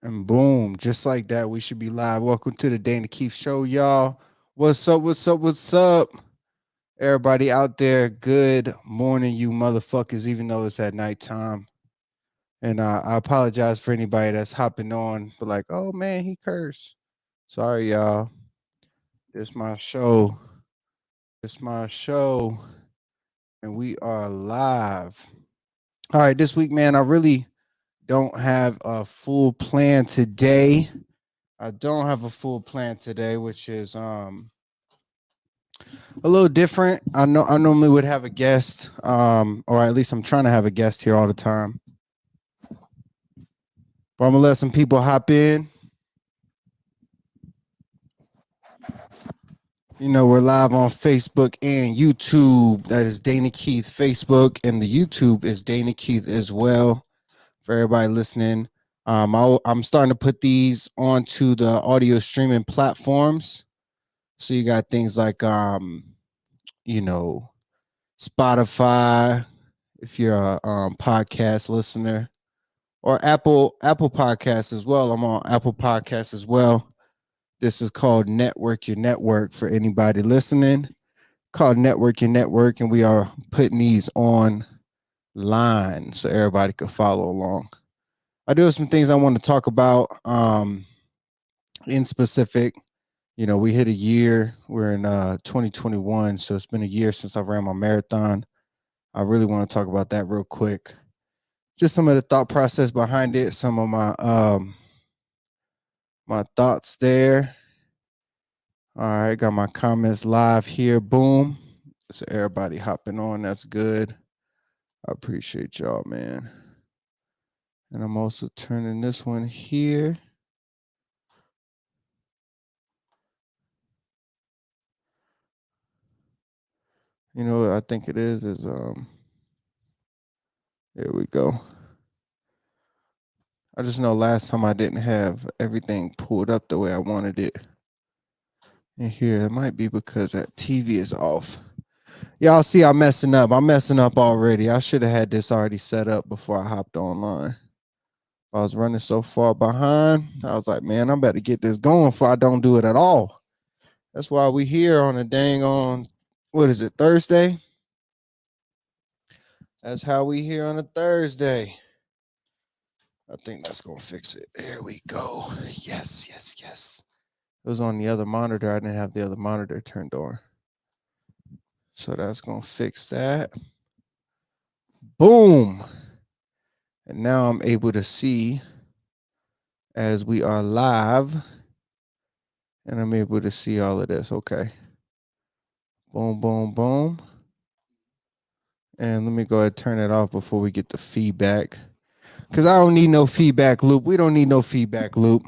And boom, just like that, we should be live. Welcome to the Dana Keith Show, y'all. What's up? What's up? What's up? Everybody out there, good morning, you motherfuckers, even though it's at nighttime. And I apologize for anybody that's hopping on, but like, oh man, he cursed. Sorry, y'all. It's my show. It's my show. And we are live. All right, this week, man, I really don't have a full plan today. I don't have a full plan today, which is a little different. I normally would have a guest, or at least I'm trying to have a guest here all the time. But I'm gonna let some people hop in. You know, we're live on Facebook and YouTube. That is Dana Keith Facebook, and the YouTube is Dana Keith as well. For everybody listening, I'm starting to put these onto the audio streaming platforms. So you got things like you know, Spotify, if you're a podcast listener, or Apple Podcasts as well. I'm on Apple Podcasts as well. This is called Network Your Network for anybody listening. Called Network Your Network, and we are putting these on line so everybody can follow along. I do have some things I want to talk about in specific. You know, we hit a year. We're in 2021, so it's been a year since I ran my marathon. I really want to talk about that real quick. Just some of the thought process behind it, some of my thoughts there. All right, got my comments live here. Boom. So everybody hopping on. That's good. I appreciate y'all, man. And I'm also turning this one here. You know what I think it is there we go. I just know last time I didn't have everything pulled up the way I wanted it. And here it might be because that TV is off. Y'all see I'm messing up. I'm messing up already. I should have had this already set up before I hopped online. I was running so far behind. I was like, man, I'm about to get this going before I don't do it at all. That's why we here on a dang on, what is it, Thursday? That's how we here on a Thursday. I think that's going to fix it. There we go. Yes, yes, yes. It was on the other monitor. I didn't have the other monitor turned on. So that's going to fix that. Boom. And now I'm able to see as we are live. And I'm able to see all of this. Okay. Boom, boom, boom. And let me go ahead and turn it off before we get the feedback. Because I don't need no feedback loop. We don't need no feedback loop.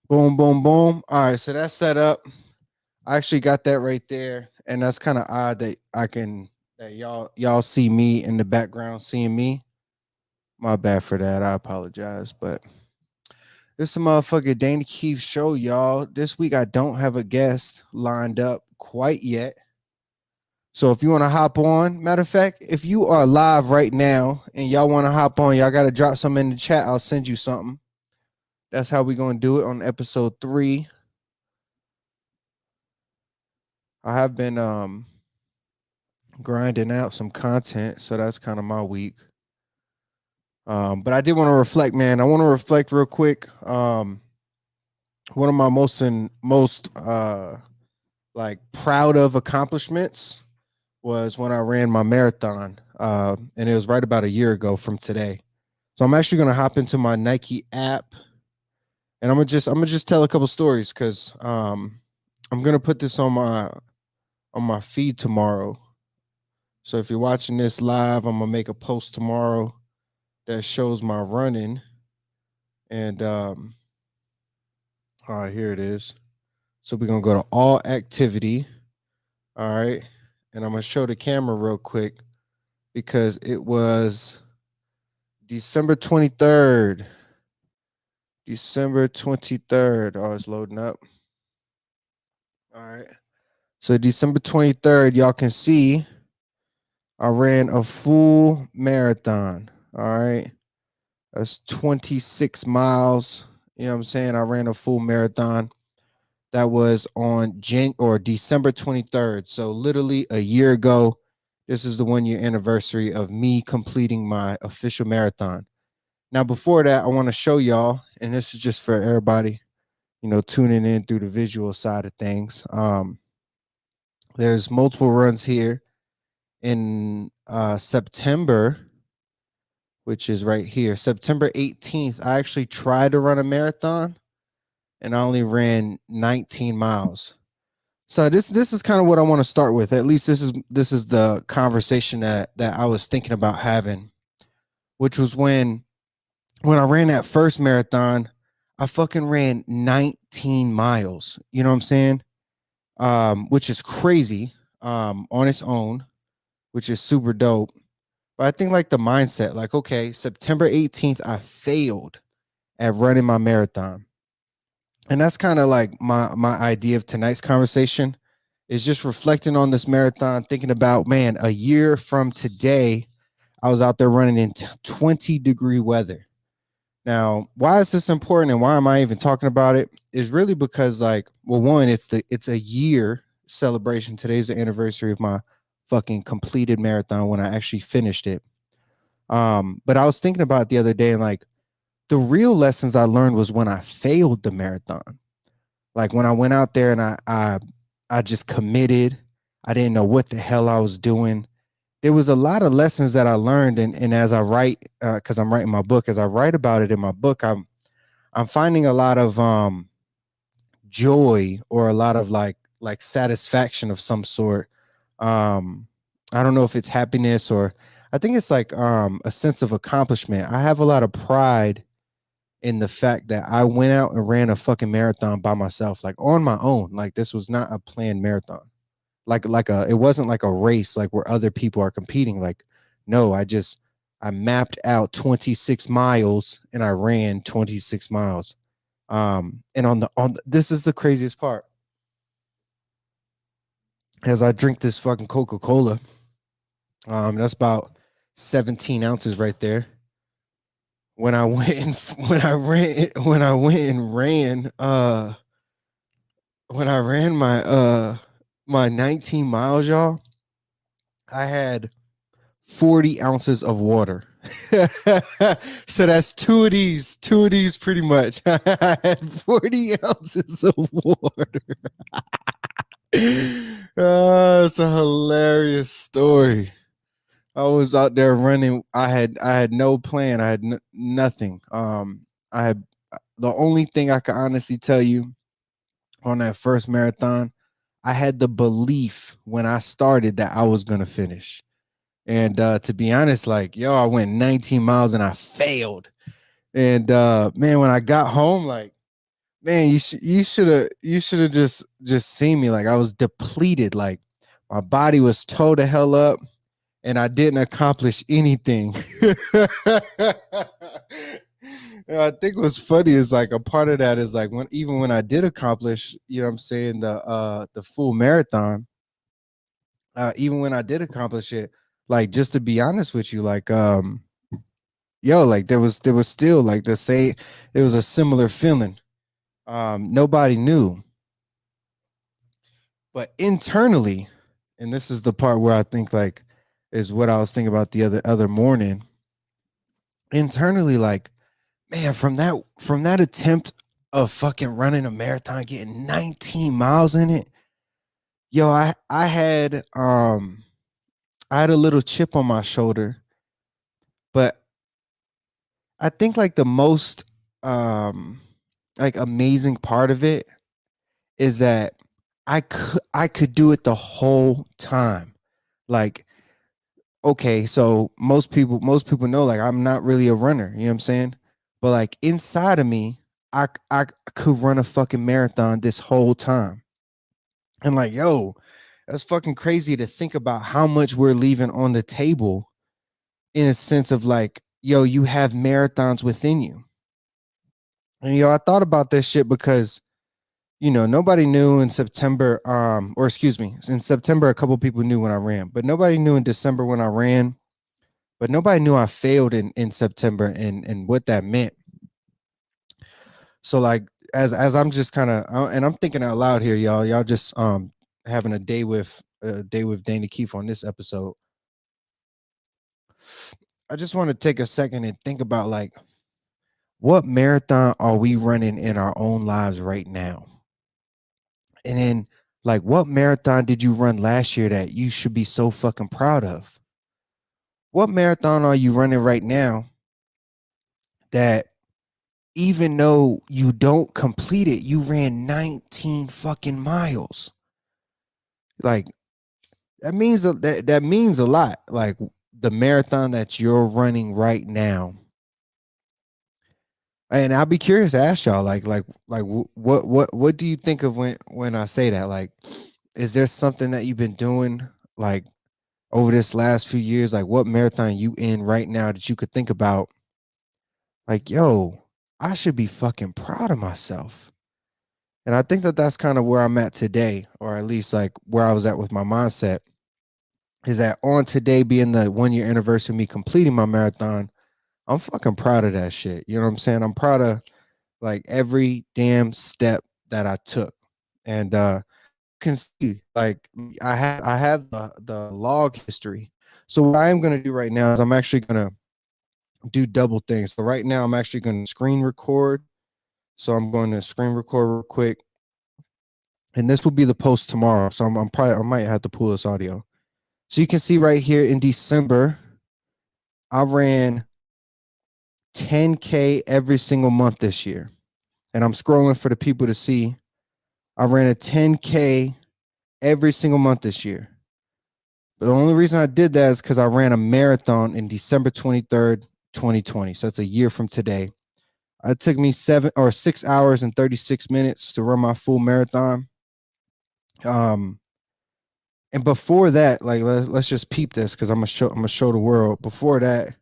Boom, boom, boom. All right, so that's set up. I actually got that right there. And that's kind of odd that y'all see me in the background seeing me. My bad for that. I apologize. But this is a motherfucker Danny Keith show, y'all. This week I don't have a guest lined up quite yet. So if you want to hop on, matter of fact, if you are live right now and y'all want to hop on, y'all got to drop something in the chat. I'll send you something. That's how we're going to do it on episode 3. I have been grinding out some content, so that's kind of my week. But I did want to reflect, man. I want to reflect real quick. One of my most like proud of accomplishments was when I ran my marathon, and it was right about a year ago from today. So I'm actually gonna hop into my Nike app, and I'm gonna just tell a couple stories because I'm gonna put this on my feed tomorrow. So if you're watching this live, I'm gonna make a post tomorrow that shows my running, and all right, here it is. So we're gonna go to all activity, all right, and I'm gonna show the camera real quick because it was December 23rd. December 23rd. Oh, it's loading up. All right. So December 23rd, y'all can see I ran a full marathon. All right. That's 26 miles. You know what I'm saying? I ran a full marathon. That was on December 23rd. So literally a year ago. This is the 1 year anniversary of me completing my official marathon. Now, before that, I want to show y'all, and this is just for everybody, tuning in through the visual side of things. There's multiple runs here in September, which is right here, September 18th. I actually tried to run a marathon, and I only ran 19 miles. So this is kind of what I want to start with. At least this is the conversation that I was thinking about having, which was when I ran that first marathon, I fucking ran 19 miles. You know what I'm saying? Which is crazy on its own, which is super dope. But I think like the mindset, like, okay, September 18th, I failed at running my marathon. And that's kind of like my idea of tonight's conversation is just reflecting on this marathon, thinking about, man, a year from today, I was out there running in 20-degree weather. Now, why is this important and why am I even talking about it? Is really because, like, well, one, it's a year celebration. Today's the anniversary of my fucking completed marathon when I actually finished it. But I was thinking about it the other day, and like the real lessons I learned was when I failed the marathon. Like when I went out there and I just committed. I didn't know what the hell I was doing. There was a lot of lessons that I learned, and as I write, because I'm writing my book, as I write about it in my book, I'm finding a lot of joy or a lot of like satisfaction of some sort. I don't know if it's happiness or I think it's like a sense of accomplishment. I have a lot of pride in the fact that I went out and ran a fucking marathon by myself, like on my own. Like this was not a planned marathon. It wasn't like a race like where other people are competing. Like, no, I mapped out 26 miles and I ran 26 miles. And this is the craziest part. As I drink this fucking Coca-Cola, that's about 17 ounces right there. When I went and when I went and ran when I ran my 19 miles, y'all, I had 40 ounces of water. So that's two of these pretty much. I had 40 ounces of water. It's a hilarious story. I was out there running. I had no plan. I had nothing. I had the only thing I could honestly tell you on that first marathon, I had the belief when I started that I was gonna finish. And to be honest, like, yo, I went 19 miles and I failed. And man, when I got home, like, man, you should have just seen me. Like I was depleted. Like my body was toe to hell up and I didn't accomplish anything. And I think what's funny is like a part of that is like even when I did accomplish, you know what I'm saying, the full marathon, even when I did accomplish it, like just to be honest with you, like yo, like there was still like the same, it was a similar feeling. Nobody knew. But internally, and this is the part where I think like is what I was thinking about the other morning. Internally, like, man, from that attempt of fucking running a marathon, getting 19 miles in it, yo, I had a little chip on my shoulder, but I think like the most um like amazing part of it is that I could do it the whole time. Like, okay, so most people know like I'm not really a runner, you know what I'm saying? But like inside of me, I could run a fucking marathon this whole time. And like, yo, that's fucking crazy to think about how much we're leaving on the table in a sense of like, yo, you have marathons within you. And yo, I thought about this shit because nobody knew in September, or excuse me, in September, a couple people knew when I ran, but nobody knew in December when I ran but nobody knew I failed in September and what that meant. So like as I'm just kind of and I'm thinking out loud here, y'all. Y'all just having a day with Dana Keefe on this episode. I just want to take a second and think about like what marathon are we running in our own lives right now? And then like what marathon did you run last year that you should be so fucking proud of? What marathon are you running right now that even though you don't complete it, you ran 19 fucking miles? Like that means a lot. Like the marathon that you're running right now. And I'll be curious to ask y'all, what do you think of when I say that? Like, is there something that you've been doing like over this last few years? Like, what marathon you in right now that you could think about? Like, yo, I should be fucking proud of myself. And I think that that's kind of where I'm at today, or at least like where I was at with my mindset. Is that on today being the 1 year anniversary of me completing my marathon? I'm fucking proud of that shit. You know what I'm saying? I'm proud of like every damn step that I took. And you can see like I have the log history. So what I am gonna do right now is I'm actually gonna do double things. So right now I'm actually gonna screen record. So I'm going to screen record real quick. And this will be the post tomorrow. So I'm probably I might have to pull this audio. So you can see right here in December, I ran 10K every single month this year. And I'm scrolling for the people to see. I ran a 10K every single month this year. But the only reason I did that is because I ran a marathon in December 23rd, 2020. So that's a year from today. It took me 6 hours and 36 minutes to run my full marathon. Um, and before that, like let's just peep this because I'm gonna show the world. Before that,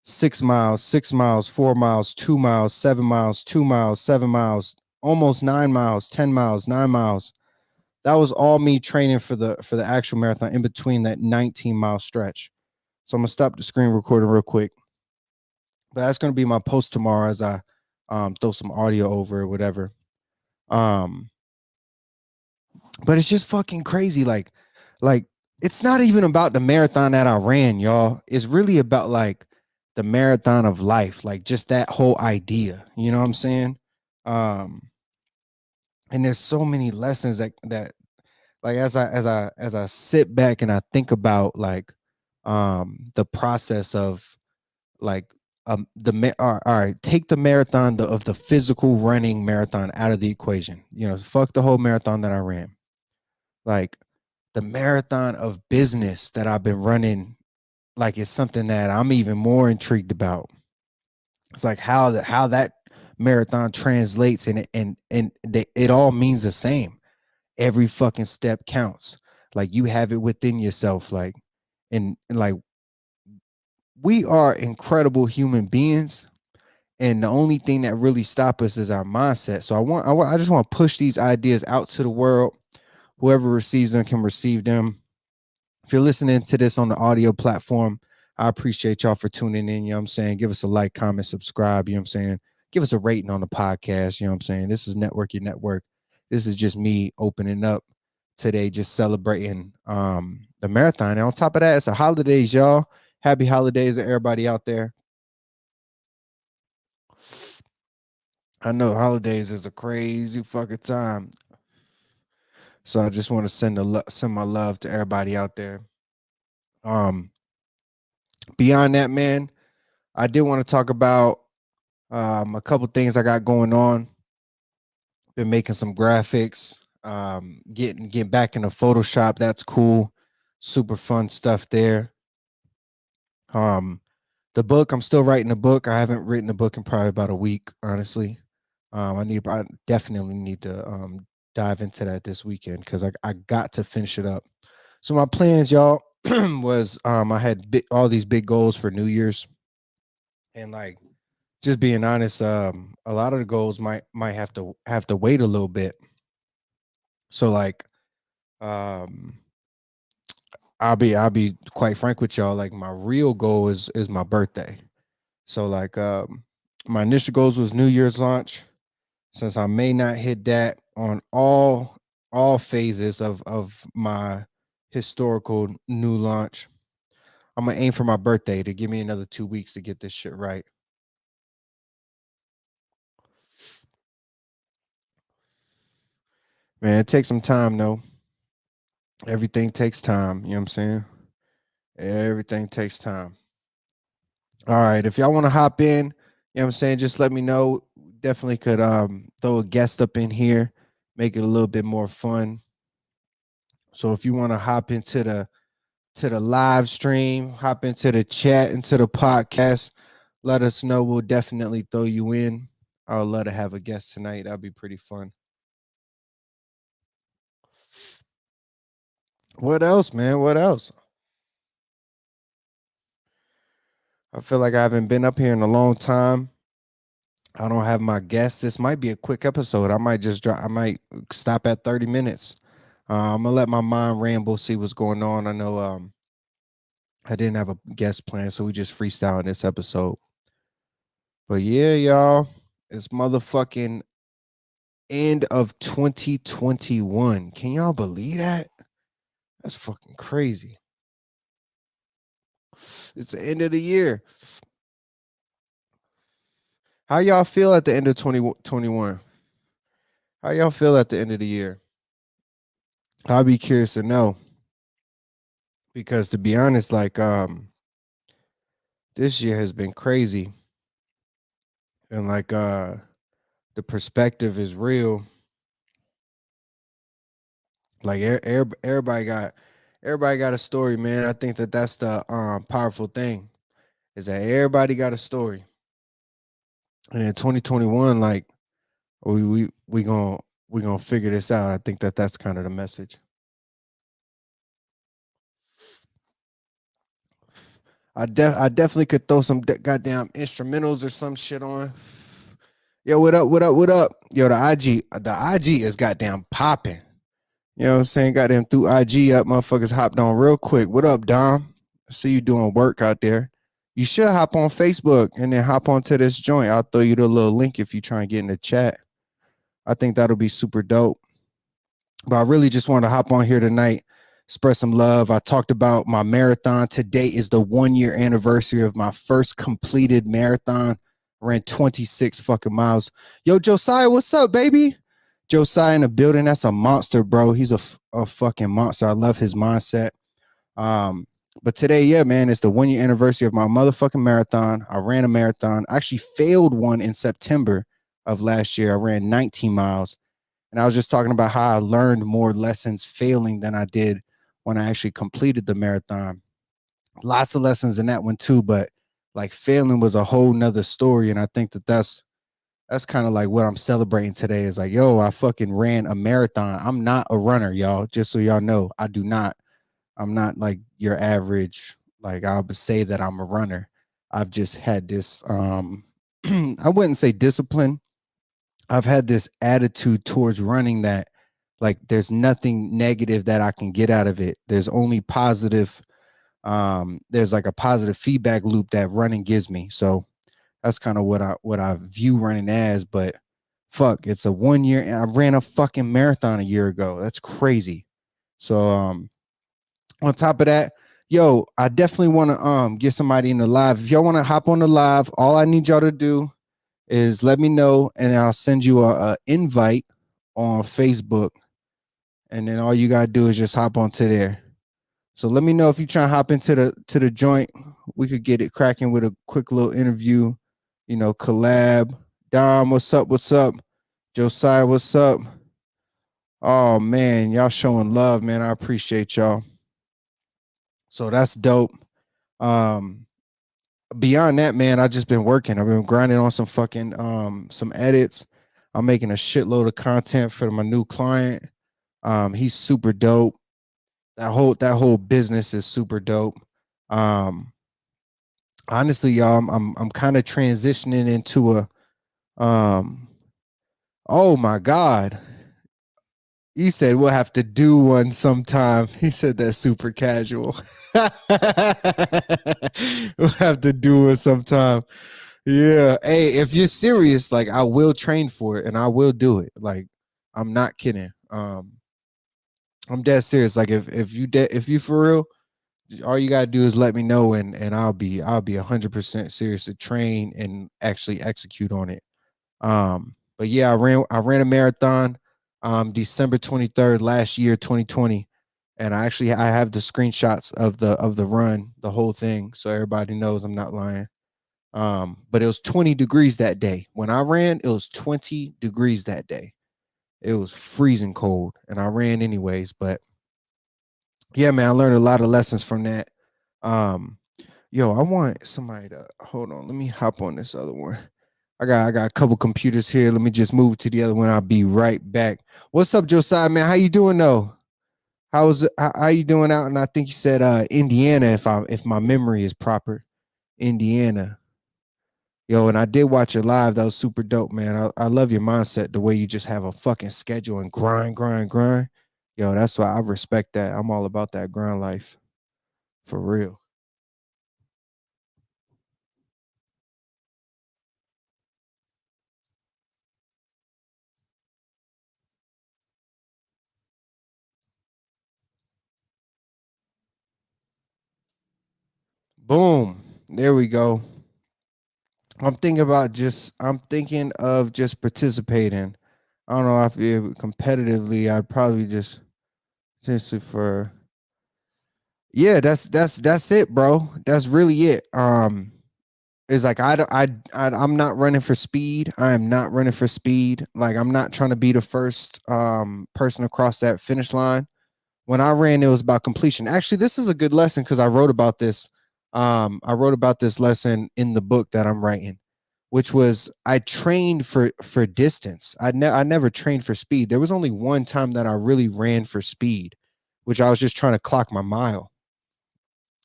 6 miles, 6 miles, 4 miles, 2 miles, 7 miles, 2 miles, 7 miles, almost 9 miles, 10 miles, 9 miles. That was all me training for the actual marathon in between that 19-mile stretch. So I'm gonna stop the screen recording real quick. But that's gonna be my post tomorrow as I throw some audio over or whatever. Um, but it's just fucking crazy. Like it's not even about the marathon that I ran, y'all. It's really about like the marathon of life, like just that whole idea. You know what I'm saying? Um, and there's so many lessons that like as I sit back and I think about like the process of like all right, take the marathon of the physical running marathon out of the equation. You know, fuck the whole marathon that I ran. Like the marathon of business that I've been running, like it's something that I'm even more intrigued about. It's like how that marathon translates and it all means the same. Every fucking step counts. Like you have it within yourself. Like and like we are incredible human beings, and the only thing that really stop us is our mindset. So I just want to push these ideas out to the world. Whoever receives them can receive them. If you're listening to this on the audio platform, I appreciate y'all for tuning in. You know what I'm saying? Give us a like, comment, subscribe. You know what I'm saying? Give us a rating on the podcast. You know what I'm saying? This is Network Your Network. This is just me opening up today, just celebrating the marathon. And on top of that, it's the holidays, y'all. Happy holidays to everybody out there. I know holidays is a crazy fucking time. So I just want to send my love to everybody out there. Um, Beyond that, man, I did want to talk about a couple things I got going on. Been making some graphics, getting back into Photoshop. That's cool. Super fun stuff there. Um, the book, I'm still writing a book. I haven't written a book in probably about a week, honestly. I definitely need to dive into that this weekend because I got to finish it up. So my plans, y'all, was I had all these big goals for New Year's, and like just being honest, a lot of the goals might have to wait a little bit. So like um I'll be quite frank with y'all. Like my real goal is my birthday. So like my initial goals was New Year's launch. Since I may not hit that on all phases of my historical new launch, I'm gonna aim for my birthday to give me another 2 weeks to get this shit right. Man, it takes some time though. Everything takes time. You know what I'm saying? Everything takes time. All right. If y'all want to hop in, you know what I'm saying, just let me know. Definitely could throw a guest up in here, make it a little bit more fun. So if you want to hop into the live stream, hop into the chat, into the podcast, let us know. We'll definitely throw you in. I would love to have a guest tonight. That'd be pretty fun. What else, man? What else? I feel like I haven't been up here in a long time. I don't have my guests. This might be a quick episode. I might just drop. I might stop at 30 minutes. I'm gonna let my mind ramble, see what's going on. I know I didn't have a guest plan, so we just freestyle in this episode. But yeah, y'all, it's motherfucking end of 2021. Can y'all believe that? That's fucking crazy. It's the end of the year. How y'all feel at the end of 2021? How y'all feel at the end of the year? I'll be curious to know because to be honest, like this year has been crazy and like the perspective is real. Like everybody got a story, man. I think that that's the powerful thing is that everybody got a story. And in 2021, like we gonna figure this out. I think that that's kind of the message. I definitely could throw some goddamn instrumentals or some shit on. Yo, what up? What up? What up? Yo, the IG is goddamn popping. You know what I'm saying? Goddamn through IG up, motherfuckers hopped on real quick. What up, Dom? I see you doing work out there. You should hop on Facebook and then hop onto this joint. I'll throw you the little link if you try and get in the chat. I think that'll be super dope. But I really just want to hop on here tonight, spread some love. I talked about my marathon. Today is the 1 year anniversary of my first completed marathon. I ran 26 fucking miles. Yo, Josiah, what's up, baby? Josiah in the building. That's a monster, bro. He's a fucking monster. I love his mindset. Um, but today, yeah, man, it's the 1 year anniversary of my motherfucking marathon. I ran a marathon. I actually failed one in September of last year. I ran 19 miles. And I was just talking about how I learned more lessons failing than I did when I actually completed the marathon. Lots of lessons in that one too, but like failing was a whole nother story. And I think that that's kind of like what I'm celebrating today is like, yo, I fucking ran a marathon. I'm not a runner, y'all. Just so y'all know, I'm not like your average, like I would say that I'm a runner. I've just had this I wouldn't say discipline. I've had this attitude towards running that like there's nothing negative that I can get out of it. There's only positive there's like a positive feedback loop that running gives me. So that's kind of what I view running as, but fuck, it's a 1 year and I ran a fucking marathon a year ago. That's crazy. So on top of that, yo, I definitely want to get somebody in the live. If y'all want to hop on the live, all I need y'all to do is let me know and I'll send you a invite on Facebook. And then all you gotta do is just hop onto there. So let me know if you try to hop into the joint. We could get it cracking with a quick little interview, collab. Dom, what's up? What's up? Josiah, what's up? Oh man, y'all showing love, man. I appreciate y'all. So that's dope. Um, Beyond that, man, I just been working. I've been grinding on some fucking some edits. I'm making a shitload of content for my new client. He's super dope. That whole business is super dope. Um, Honestly, y'all, I'm kind of transitioning into a um. Oh my god, He said we'll have to do one sometime. He said that's super casual. We'll have to do it sometime. Yeah. Hey, if you're serious, like I will train for it and I will do it. Like I'm not kidding. I'm dead serious. Like if you for real, all you gotta do is let me know and I'll be 100% serious to train and actually execute on it. But yeah, I ran a marathon December 23rd last year, 2020. And I have the screenshots of the run, the whole thing, so everybody knows I'm not lying. But it was 20 degrees that day. When I ran, it was 20 degrees that day. It was freezing cold, and I ran anyways. But yeah, man, I learned a lot of lessons from that. Um, Yo, I want somebody to hold on. Let me hop on this other one. I got a couple computers here. Let me just move to the other one. I'll be right back. What's up, Josiah, man? How you doing though? How you doing out? And I think you said Indiana, if my memory is proper. Indiana. Yo, and I did watch it live. That was super dope, man. I love your mindset, the way you just have a fucking schedule and grind, grind, grind. Yo, that's why I respect that. I'm all about that grind life. For real. Boom. There we go. I'm thinking of just participating. I don't know if competitively I'd probably just potentially for yeah, that's it, bro. That's really it. It's like I don't I'm not running for speed. I am not running for speed. Like I'm not trying to be the first person across that finish line. When I ran, it was about completion. Actually, this is a good lesson because I wrote about this. I wrote about this lesson in the book that I'm writing, which was I trained for distance. I never trained for speed. There was only one time that I really ran for speed, which I was just trying to clock my mile.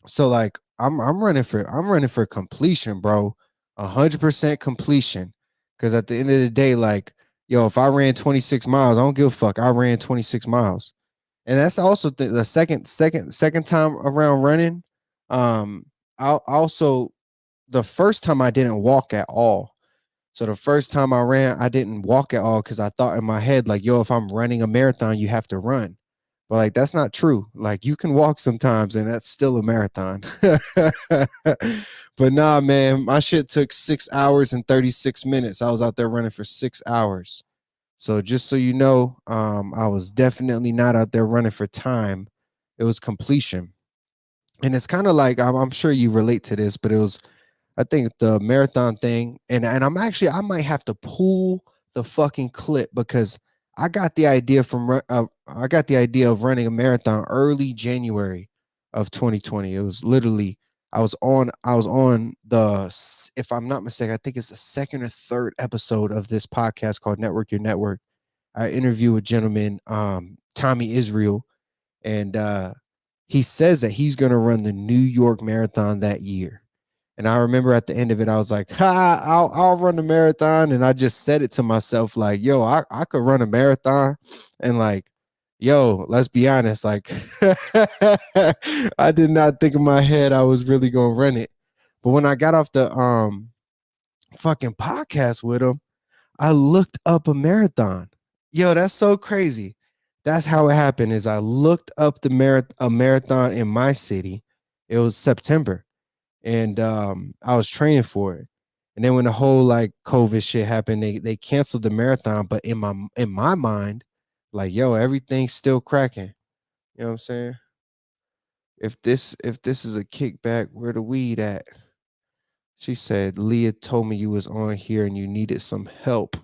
So like I'm running for completion, bro. 100% completion. Cause at the end of the day, like, yo, if I ran 26 miles, I don't give a fuck. I ran 26 miles. And that's also the second time around running. I also the first time I didn't walk at all. So the first time I ran, I didn't walk at all because I thought in my head, like, yo, if I'm running a marathon, you have to run. But like that's not true. Like you can walk sometimes and that's still a marathon. But nah, man, my shit took 6 hours and 36 minutes. I was out there running for 6 hours. So just so you know, I was definitely not out there running for time. It was completion. And it's kind of like I'm sure you relate to this, but it was I think the marathon thing, and I might have to pull the fucking clip because I got the idea of running a marathon early January of 2020. It was literally I was on if I'm not mistaken, I think it's the second or third episode of this podcast called Network Your Network. I interview a gentleman, Tommy Israel, and he says that he's going to run the New York Marathon that year. And I remember at the end of it, I was like, "Ha, I'll run the marathon." And I just said it to myself, like, "Yo, I could run a marathon," and like, "Yo, let's be honest, like, I did not think in my head I was really gonna run it." But when I got off the fucking podcast with him, I looked up a marathon. Yo, that's so crazy. That's how it happened. Is I looked up a marathon in my city. It was September, and I was training for it. And then when the whole like COVID shit happened, they canceled the marathon. But in my mind, like yo, everything's still cracking. You know what I'm saying? If this is a kickback, where the weed at? She said, Leah told me you was on here and you needed some help.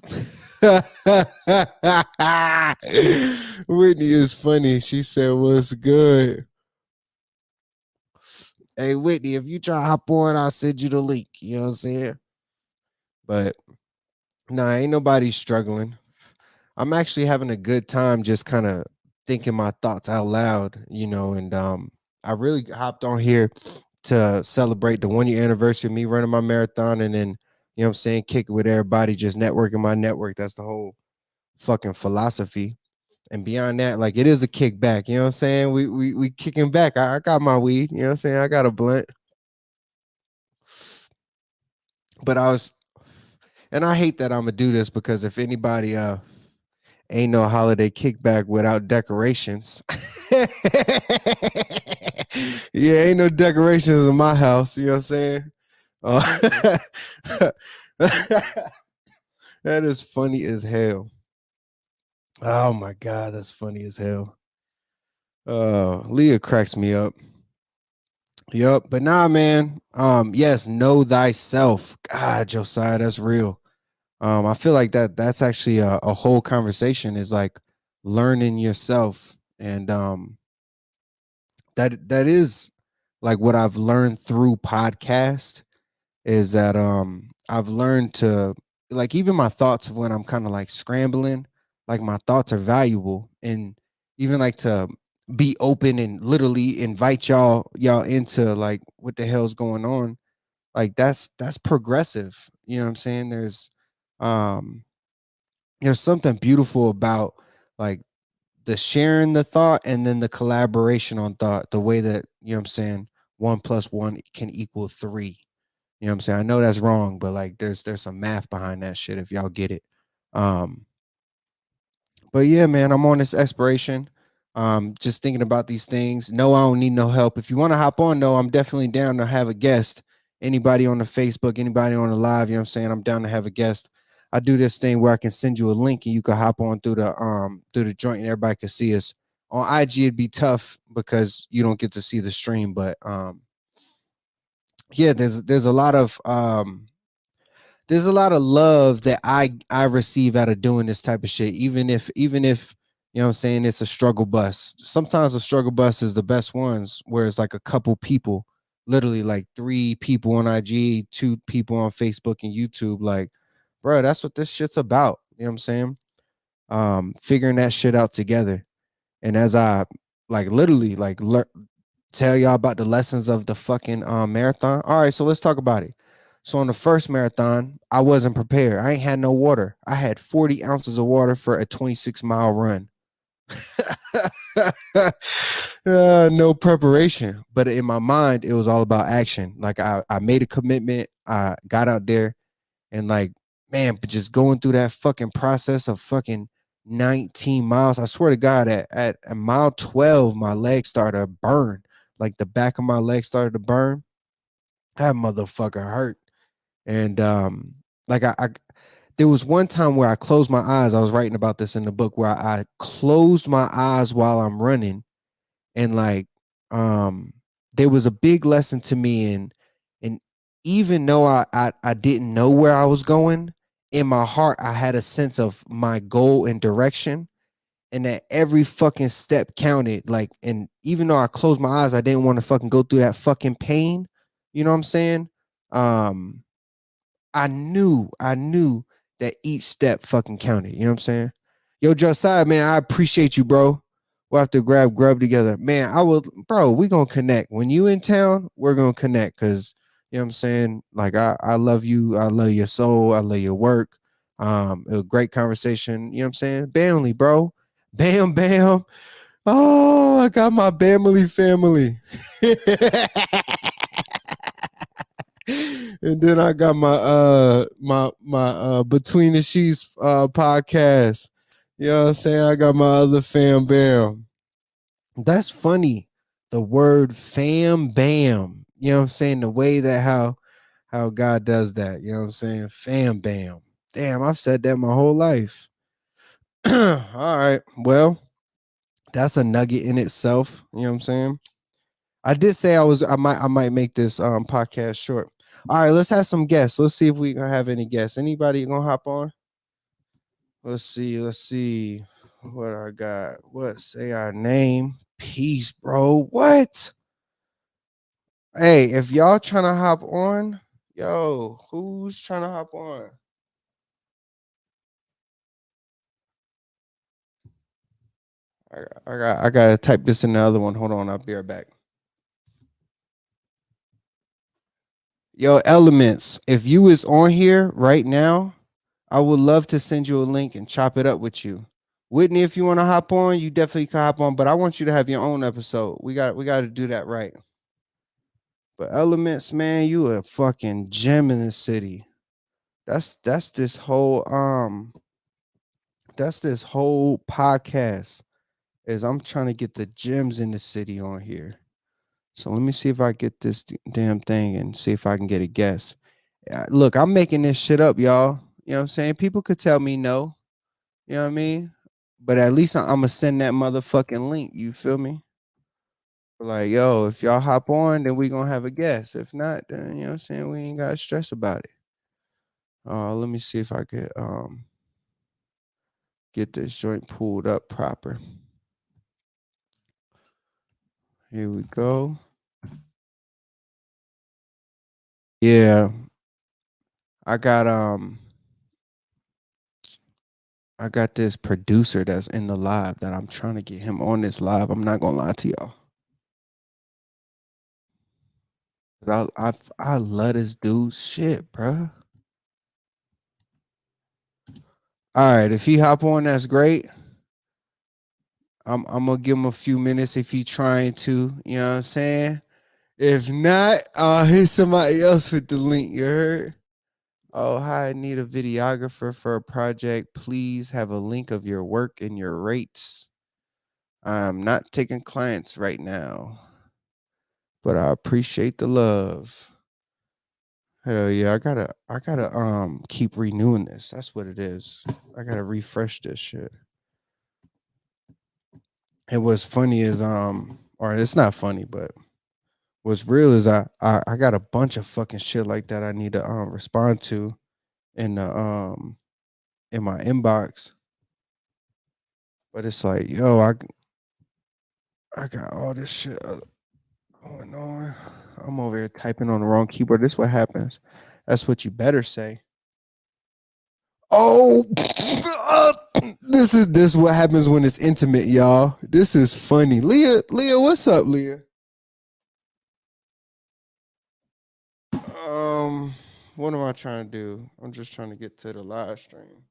Whitney is funny. She said, what's good? Hey, Whitney, if you try to hop on, I'll send you the link. You know what I'm saying? But nah, ain't nobody struggling. I'm actually having a good time just kind of thinking my thoughts out loud, and I really hopped on here to celebrate the 1 year anniversary of me running my marathon and then, what I'm saying, kick it with everybody, just networking my network. That's the whole fucking philosophy. And beyond that, like it is a kickback. You know what I'm saying? We kicking back. I got my weed. You know what I'm saying? I got a blunt. But I was, and I hate that I'm gonna do this because if anybody ain't no holiday kickback without decorations. Yeah, ain't no decorations in my house. You know what I'm saying? Uh, that is funny as hell. Oh my god, that's funny as hell. Leah cracks me up. Yup, but nah, man. Yes, know thyself. God, Josiah, that's real. I feel like that's actually a whole conversation is like learning yourself, and that is like what I've learned through podcast is that I've learned to like even my thoughts of when I'm kind of like scrambling, like my thoughts are valuable, and even like to be open and literally invite y'all into like what the hell's going on. Like that's progressive. You know what I'm saying? Um there's something beautiful about like the sharing the thought and then the collaboration on thought, the way that, you know what I'm saying, one plus one can equal three. You know what I'm saying? I know that's wrong, but like there's some math behind that shit if y'all get it. Um, but yeah, man, I'm on this exploration. Just thinking about these things. No, I don't need no help. If you want to hop on, though, I'm definitely down to have a guest. Anybody on the Facebook, anybody on the live, you know what I'm saying? I'm down to have a guest. I do this thing where I can send you a link and you can hop on through the joint and everybody can see us. On IG, it'd be tough because you don't get to see the stream, but yeah, there's a lot of love that I receive out of doing this type of shit. Even if you know what I'm saying it's a struggle bus. Sometimes a struggle bus is the best ones where it's like a couple people, literally like three people on IG, two people on Facebook and YouTube. Like, bro, that's what this shit's about. You know what I'm saying? Figuring that shit out together. And as I like literally like tell y'all about the lessons of the fucking marathon. All right, so let's talk about it. So on the first marathon, I wasn't prepared. I ain't had no water. I had 40 ounces of water for a 26-mile run. No preparation, but in my mind, it was all about action. Like I made a commitment. I got out there and like, man, but just going through that fucking process of fucking 19 miles. I swear to God, at mile 12, my legs started to burn. Like the back of my leg started to burn. That motherfucker hurt. And like I there was one time where I closed my eyes. I was writing about this in the book where I closed my eyes while I'm running, and like um there was a big lesson to me, and even though I didn't know where I was going, in my heart I had a sense of my goal and direction, and that every fucking step counted. Like, and even though I closed my eyes, I didn't want to fucking go through that fucking pain. You know what I'm saying? um I knew that each step fucking counted. You know what I'm saying? Yo, Josiah, man, I appreciate you, bro. We'll have to grab grub together. Man, I will, bro, we gonna connect. When you in town, we're gonna connect because you know what I'm saying? Like I love you, I love your soul, I love your work. It was a great conversation, you know what I'm saying? Bamly, bro. Bam, bam. Oh, I got my Bamily family. And then I got my Between the Sheets podcast. You know what I'm saying? I got my other fam bam. That's funny. The word fam bam. You know what I'm saying? The way that how God does that. You know what I'm saying? Fam bam. Damn, I've said that my whole life. All right. Well, that's a nugget in itself. You know what I'm saying? I did say I might make this podcast short. All right, let's have some guests. Let's see if we gonna have any guests. Anybody gonna hop on? Let's see what I got. What say our name? Peace, bro. What? Hey, if y'all trying to hop on, yo, who's trying to hop on? I gotta type this in the other one. Hold on, I'll be right back. Yo, Elements, if you is on here right now, I would love to send you a link and chop it up with you. Whitney, if you want to hop on, you definitely can hop on. But I want you to have your own episode. We got to do that right. But Elements, man, you a fucking gem in the city. That's this whole that's this whole podcast is I'm trying to get the gems in the city on here. So let me see if I get this damn thing and see if I can get a guess. Look, I'm making this shit up, y'all. You know what I'm saying? People could tell me no. You know what I mean? But at least I'm gonna send that motherfucking link. You feel me? Like, yo, if y'all hop on, then we gonna have a guest. If not, then you know what I'm saying, we ain't gotta stress about it. Let me see if I could get this joint pulled up proper. Here we go. Yeah, I got I got this producer that's in the live that I'm trying to get him on this live. I'm not gonna lie to y'all. I love this dude's shit, bruh. All right, if he hop on, that's great. I'm gonna give him a few minutes if he trying to. You know what I'm saying? If not, I'll hit somebody else with the link. You heard? Oh, hi, I need a videographer for a project. Please have a link of your work and your rates. I'm not taking clients right now, but I appreciate the love. Hell yeah, I gotta keep renewing this. That's what it is. I gotta refresh this shit. And what's funny is or it's not funny, but what's real is I got a bunch of fucking shit like that I need to respond to in the in my inbox. But it's like, yo, I got all this shit going on. I'm over here typing on the wrong keyboard. This what happens. That's what you better say. Oh, this what happens when it's intimate, y'all. This is funny. Leah, what's up, Leah? Um, what am I trying to do? I'm just trying to get to the live stream.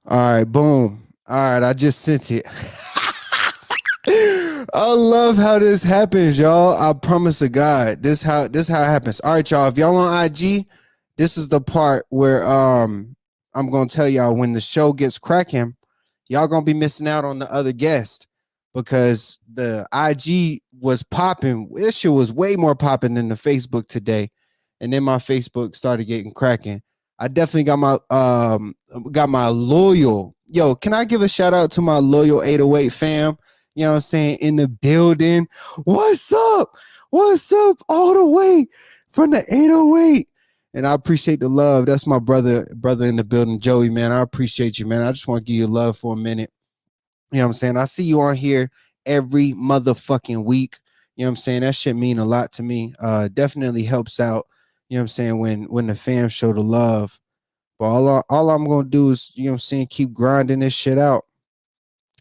All right, boom. All right, I just sent it. I love how this happens, y'all. I promise to God, this how it happens. All right, y'all. If y'all on IG, this is the part where I'm gonna tell y'all when the show gets cracking, y'all gonna be missing out on the other guest because the IG was popping. This shit was way more popping than the Facebook today, and then my Facebook started getting cracking. I definitely got my loyal. Yo, can I give a shout out to my loyal 808 fam? You know what I'm saying? In the building. What's up? What's up? All the way from the 808. And I appreciate the love. That's my brother in the building, Joey, man. I appreciate you, man. I just want to give you love for a minute. You know what I'm saying? I see you on here every motherfucking week. You know what I'm saying? That shit mean a lot to me. Definitely helps out. You know what I'm saying? When the fans show the love. But all I'm gonna do is, you know what I'm saying, keep grinding this shit out.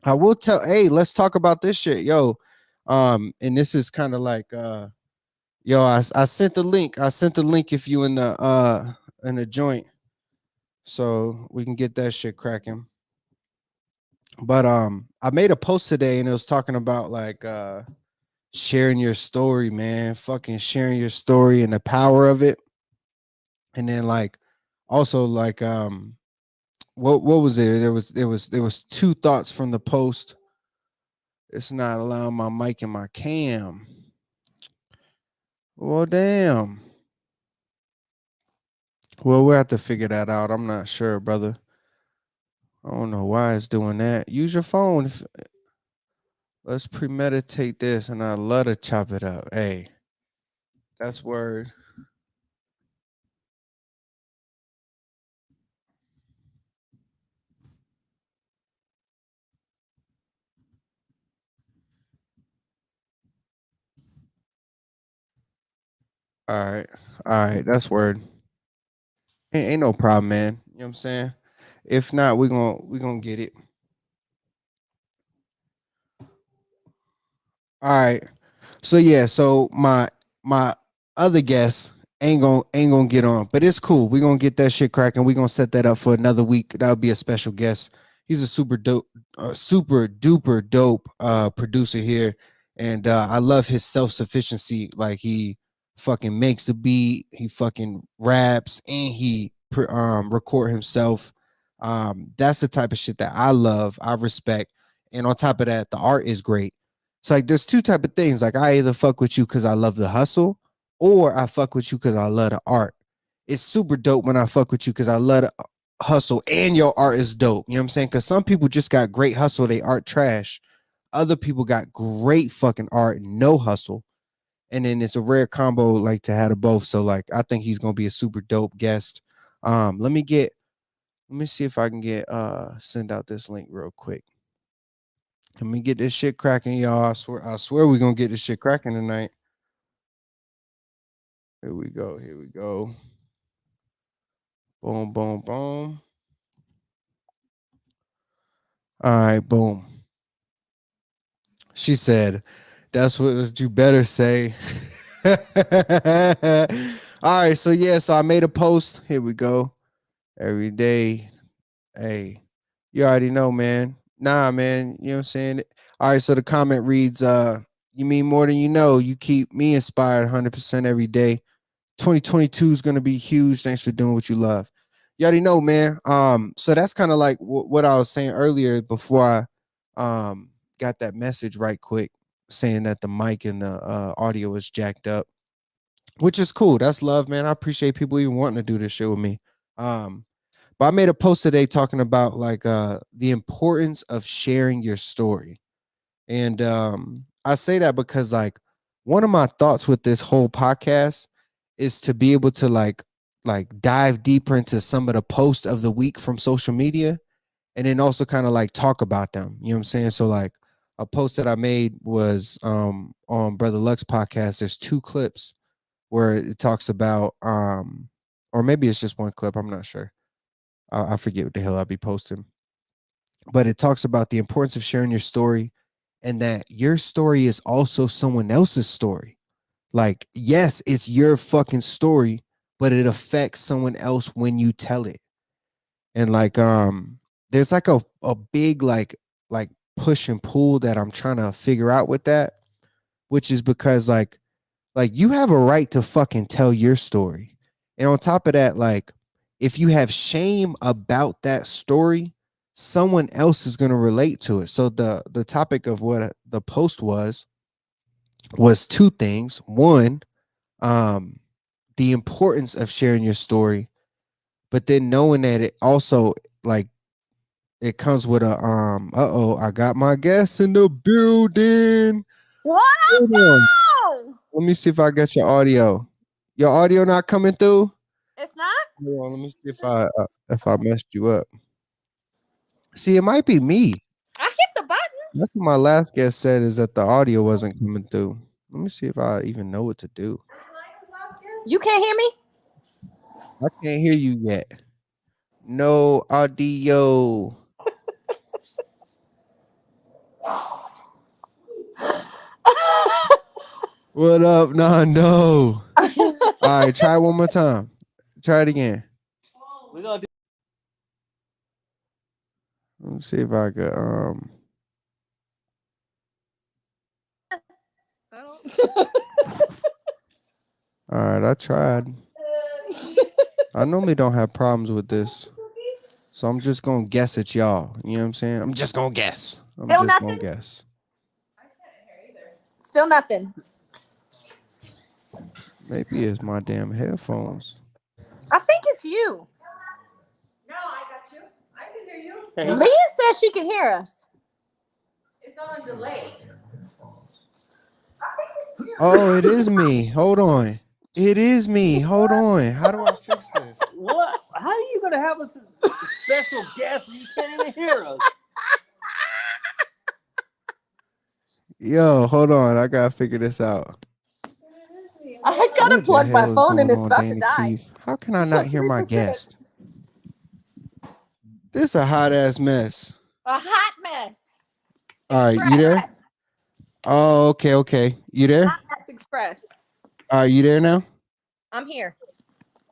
I will tell, hey, let's talk about this shit. Yo. And this is kind of like yo, I sent the link. I sent the link if you in the joint. So we can get that shit cracking. But I made a post today and it was talking about like sharing your story, man. Fucking sharing your story and the power of it. And then like also like what was it? There was two thoughts from the post. It's not allowing my mic and my cam. Well, damn. Well, we'll have to figure that out. I'm not sure, brother. I don't know why it's doing that. Use your phone. Let's premeditate this, and I love to chop it up. Hey, that's word. All right, all right, that's word. Ain't no problem, man. You know what I'm saying? If not, we gonna get it. All right. So yeah, so my other guest ain't gonna get on, but it's cool. We're gonna get that shit cracking. We're gonna set that up for another week. That'll be a special guest. He's a super duper dope producer here, and I love his self sufficiency. Like he fucking makes the beat, he fucking raps, and he record himself. That's the type of shit that I love. I respect, and on top of that, the art is great. It's like there's two type of things. Like I either fuck with you because I love the hustle, or I fuck with you because I love the art. It's super dope when I fuck with you because I love the hustle and your art is dope. You know what I'm saying? Because some people just got great hustle, they art trash. Other people got great fucking art, no hustle. And then it's a rare combo like to have the both. So like I think he's gonna be a super dope guest. Let me see if I can get send out this link real quick. Let me get this shit cracking, y'all. I swear we're gonna get this shit cracking tonight. Here we go. Here we go. Boom, boom, boom. All right, boom. She said, that's what you better say. All right, so yeah, so I made a post. Here we go. Every day. Hey, you already know, man. Nah, man. You know what I'm saying? All right, so the comment reads, you mean more than you know. You keep me inspired 100% every day. 2022 is going to be huge. Thanks for doing what you love. You already know, man. So that's kind of like what I was saying earlier before I got that message right quick saying that the mic and the audio is jacked up, which is cool. That's love, man. I appreciate people even wanting to do this shit with me. Um, but I made a post today talking about like the importance of sharing your story. And I say that because like one of my thoughts with this whole podcast is to be able to like dive deeper into some of the posts of the week from social media and then also kind of like talk about them. You know what I'm saying? So like a post that I made was on Brother Luck's podcast. There's two clips where it talks about or maybe it's just one clip, I'm not sure. I forget what the hell I'll be posting. But it talks about the importance of sharing your story and that your story is also someone else's story. Like, yes, it's your fucking story, but it affects someone else when you tell it. And like there's like a big like push and pull that I'm trying to figure out with that, which is because like you have a right to fucking tell your story. And on top of that, like if you have shame about that story, someone else is going to relate to it. So the topic of what the post was two things. One, um the importance of sharing your story, but then knowing that it also like it comes with a uh-oh, I got my guests in the building. What up, Hold on. though? Let me see if I get your audio. Your audio not coming through? It's not? Hold on, let me see if I messed you up. See, it might be me. I hit the button. That's what my last guest said is that the audio wasn't coming through. Let me see if I even know what to do. You can't hear me? I can't hear you yet. No audio. What up? Nah, no. All right, try one more time. Try it again. We're gonna do. Let me see if I could all right, I tried. I normally don't have problems with this. So I'm just gonna guess at y'all. You know what I'm saying? I'm just gonna guess. I'm Still just gonna nothing? guess. Still nothing. Maybe it's my damn headphones. I think it's you. No, I got you. I can hear you. Hey, Leah says she can hear us. It's on delay. Oh, it is me. Hold on. It is me. Hold on. How do I fix this? what? How are you gonna have a special guest and you can't even hear us? Yo, hold on. I gotta figure this out. I gotta What the plug my hell is phone and going it's on, about to Dana die. Keith? How can I not hear my 3%. guest? This a hot ass mess. A hot mess. All right, you there? Express. Oh, okay, okay. You there? That's Express. Are you there now? I'm here.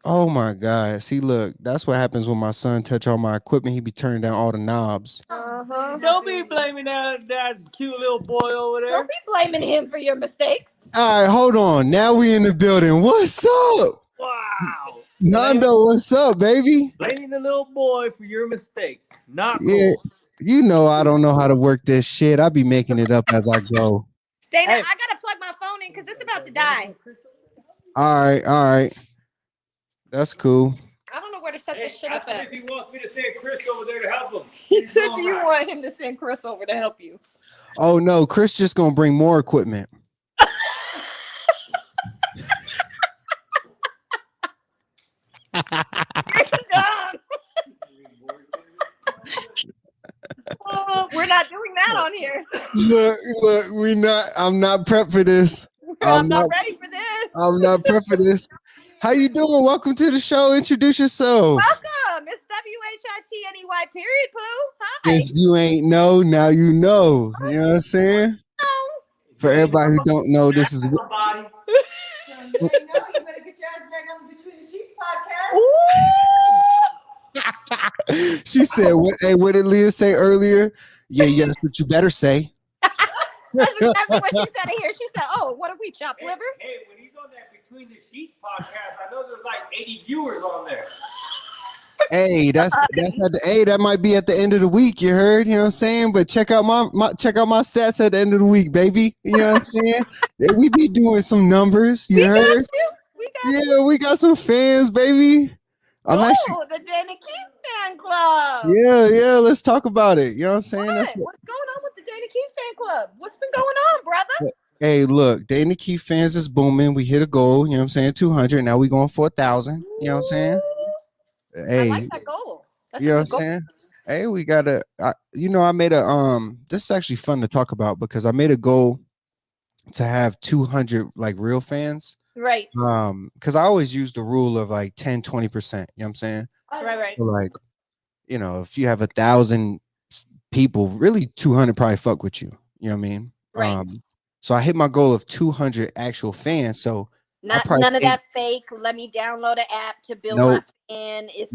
Oh my God. See, look, that's what happens when my son touch all my equipment. He be turning down all the knobs. Don't be blaming that cute little boy over there. Don't be blaming him for your mistakes. All right, hold on. Now we in the building. What's up? Wow. Nando, what's up, baby? Blaming the little boy for your mistakes. Not Yeah, cool. you know I don't know how to work this shit. I be making it up as I go. Dana, Hey. I gotta plug my phone in because it's about to die. All right. That's cool. I don't know where to set Hey, this shit ask up him at. if he wants me to send Chris over there to help him. He said, "Do you want him to send Chris over to help you?" Oh no, Chris just gonna bring more equipment. We're not doing that on here. Look, I'm not prepped for this. I'm not ready for this. I'm not prepped for this. How you doing? Welcome to the show. Introduce yourself. Welcome. It's WHITNEY period poo. Hi. If you ain't know, now you know. You know what I'm saying? For everybody who don't know, this is somebody. You know, you better get your ass back on the Between the Sheets podcast. Ooh. she said, what did Leah say earlier? Yeah, that's what you better say. That's exactly what she said in here. She said, "Oh, what are we, chopped liver?" Hey, when he's on that Between the Sheets podcast, I know there's like 80 viewers on there. Hey, that's at the that might be at the end of the week, you heard? You know what I'm saying? But check out my stats at the end of the week, baby. You know what I'm saying? We be doing some numbers, you heard? We got some fans, baby. I'm actually the Dana Keith fan club. yeah, let's talk about it. You know what I'm saying? What's going on with the Dana Keith fan club? What's been going on, brother? Hey, look, Dana Keith fans is booming. We hit a goal, you know what I'm saying? 200. Now we going for 1,000. You know what I'm saying? Hey, I like that goal. That's you know a what I'm good goal. saying? Hey, we gotta I made a this is actually fun to talk about because I made a goal to have 200 like real fans. Right. Because I always use the rule of like 10-20%. You know what I'm saying? Right. So like, if you have 1,000 people, really 200 probably fuck with you. You know what I mean? Right. So I hit my goal of 200 actual fans. So none of that fake. Let me download an app to build my fan. It's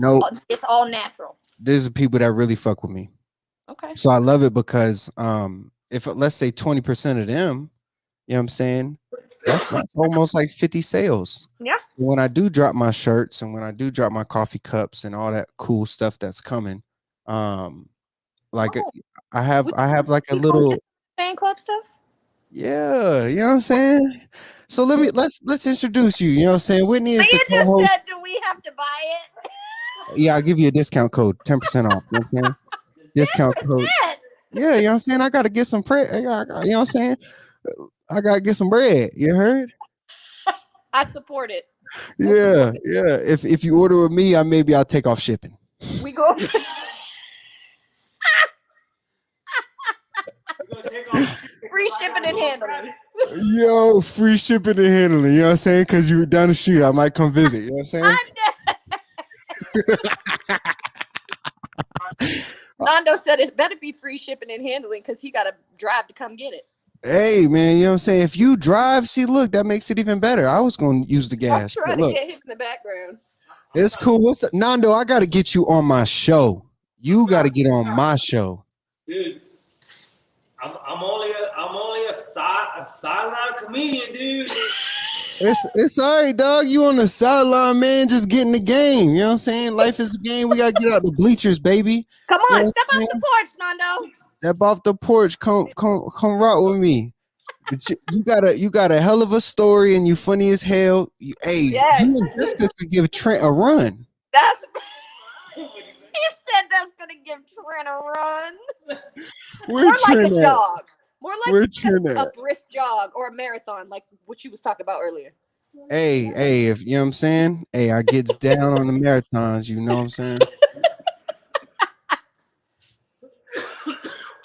all natural. There's people that really fuck with me. Okay. So I love it because if let's say 20% of them, you know what I'm saying? That's almost like 50 sales. Yeah. When I do drop my shirts and when I do drop my coffee cups and all that cool stuff that's coming, like I have like a little fan club stuff. Yeah, you know what I'm saying? So let's introduce you. You know what I'm saying? Whitney is the co-host. Just said, do we have to buy it? Yeah, I'll give you a discount code, 10% off. You know what I'm saying? Discount code. Yeah, you know what I'm saying? I gotta get some bread. You know what I'm saying? I gotta get some bread. You heard? I support it. Yeah. If you order with me, I'll take off shipping. We go. Free shipping and handling. Yo, free shipping and handling. You know what I'm saying? Because you're down the street, I might come visit. You know what I'm saying? Nando said it better be free shipping and handling because he got to drive to come get it. Hey, man, you know what I'm saying? If you drive, see, look, that makes it even better. I was going to use the gas. I'm trying to get him in the background. It's cool. What's up? Nando, I got to get you on my show. You got to get on my show. Dude, I'm only a sideline comedian, dude. It's all right, dog. You on the sideline, man, just getting the game. You know what I'm saying? Life is a game. We got to get out the bleachers, baby. Come on, you know step off the porch, Nando. Step off the porch. Come rock with me. You got a hell of a story and you funny as hell. You and Jessica could give Trent a run. He said that's gonna give Trent a run. More like a jog. More like a brisk jog or a marathon, like what you was talking about earlier. Hey, if you know what I'm saying? Hey, I gets down on the marathons, you know what I'm saying?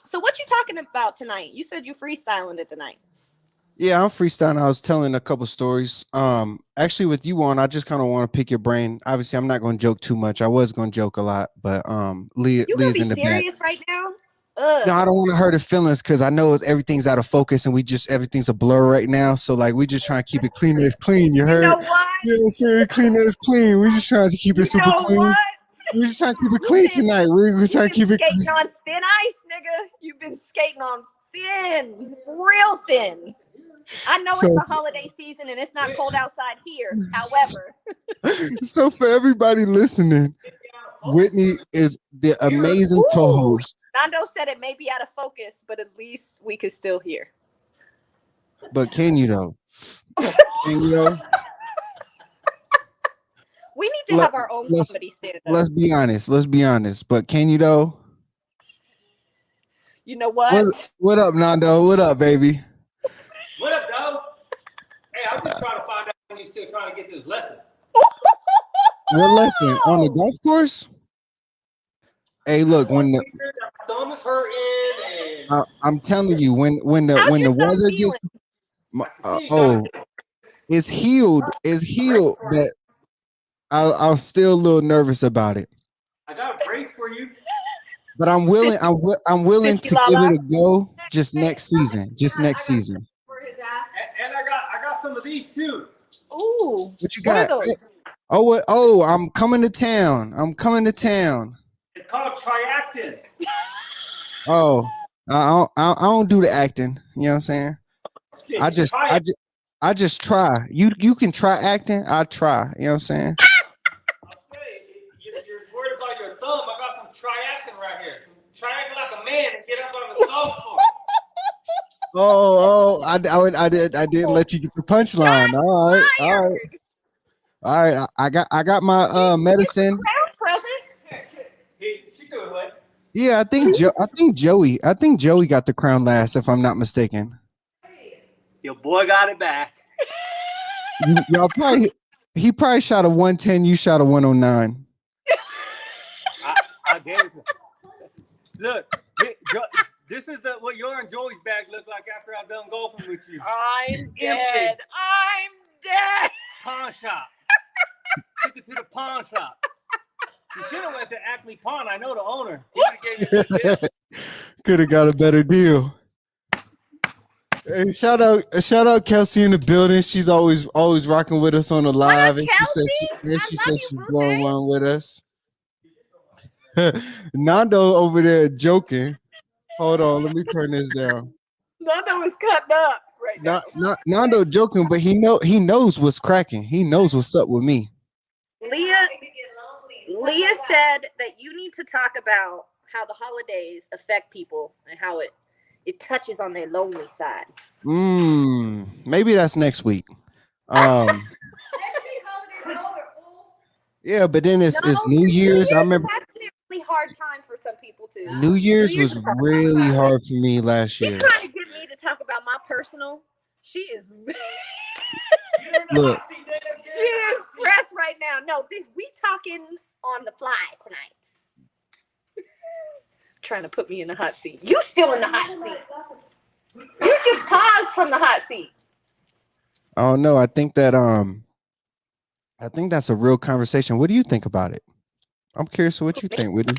So what you talking about tonight? You said you freestyling it tonight. Yeah, I'm freestyling. I was telling a couple stories. Actually with you on, I just kind of want to pick your brain. Obviously, I'm not going to joke too much. I was going to joke a lot, but Leah's in the back. You serious right now? No, Ugh. I don't want to hurt her feelings because I know everything's out of focus and everything's a blur right now. So like we just trying to keep it clean as clean. You You heard? know what? You know what I'm saying? Clean as clean. We just trying to keep it You super know clean. what? We just trying to keep it You've clean been, tonight. We're you've trying to been keep it skating clean. on thin ice, nigga. You've been skating on thin, real thin. I know So, it's the holiday season and it's not cold outside here. However, so for everybody listening, Whitney is the amazing ooh, co-host. Nando said it may be out of focus, but at least we could still hear. But can you though? Can you though? We need to Let, have our own let's comedy stand-up. let's be honest. Let's be honest. But can you though? You know what? What up, Nando? What up, baby? What up, dog? Hey, I'm just trying to find out when you're still trying to get this lesson. What lesson on the golf course? Hey, look, when the My thumb is hurting, and I'm telling you, when the How's when your the thumb weather gets it's healed, but I'm still a little nervous about it. I got a brace for you. But I'm willing. I'm willing Sissy to give Lala. it a go. Just next season. Just next season. For his ass. And I got some of these too. Ooh, What you what are got? those? Oh, I'm coming to town. I'm coming to town. It's called triactin. Oh, I don't do the acting. You know what I'm saying? I just Try it. I just try. You can try acting. I try. You know what I'm saying? You're worried about your thumb. I got some triactin right here. Some triactin like a man and get up on the golf course. I didn't let you get the punchline. All right. I got my medicine. Crown present. Hey, she doing what? Yeah, I think Joey got the crown last, if I'm not mistaken. Your boy got it back. He probably shot a 110. You shot a 109. I gave it. Look, this is what your and Joey's bag look like after I'm done golfing with you. I'm dead. dead. I'm dead. Pawn shop. Took it to the pawn shop. You should have went to Acme Pawn. I know the owner. He would have gave you a good deal. Could have got a better deal. Hey, shout out Kelsey in the building. She's always rocking with us on the live, and she said she's blowing one with us. Nando over there joking. Hold on, let me turn this down. Nando is cutting up right now. Nando joking, but he knows what's cracking. He knows what's up with me. Leah said that you need to talk about how the holidays affect people and how it touches on their lonely side. Maybe that's next week. Next week, holidays over, fool. Yeah, but then it's New Year's. I remember It's actually a really hard time for some people too. New Year's was really hard for me last year. She's trying to get me to talk about my personal. She is. Look, She is pressed right now. No, we talking on the fly tonight. Trying to put me in the hot seat. You still in the hot seat. You just paused from the hot seat. oh no, I think that's a real conversation. What do you think about it? I'm curious what you think, Whitney.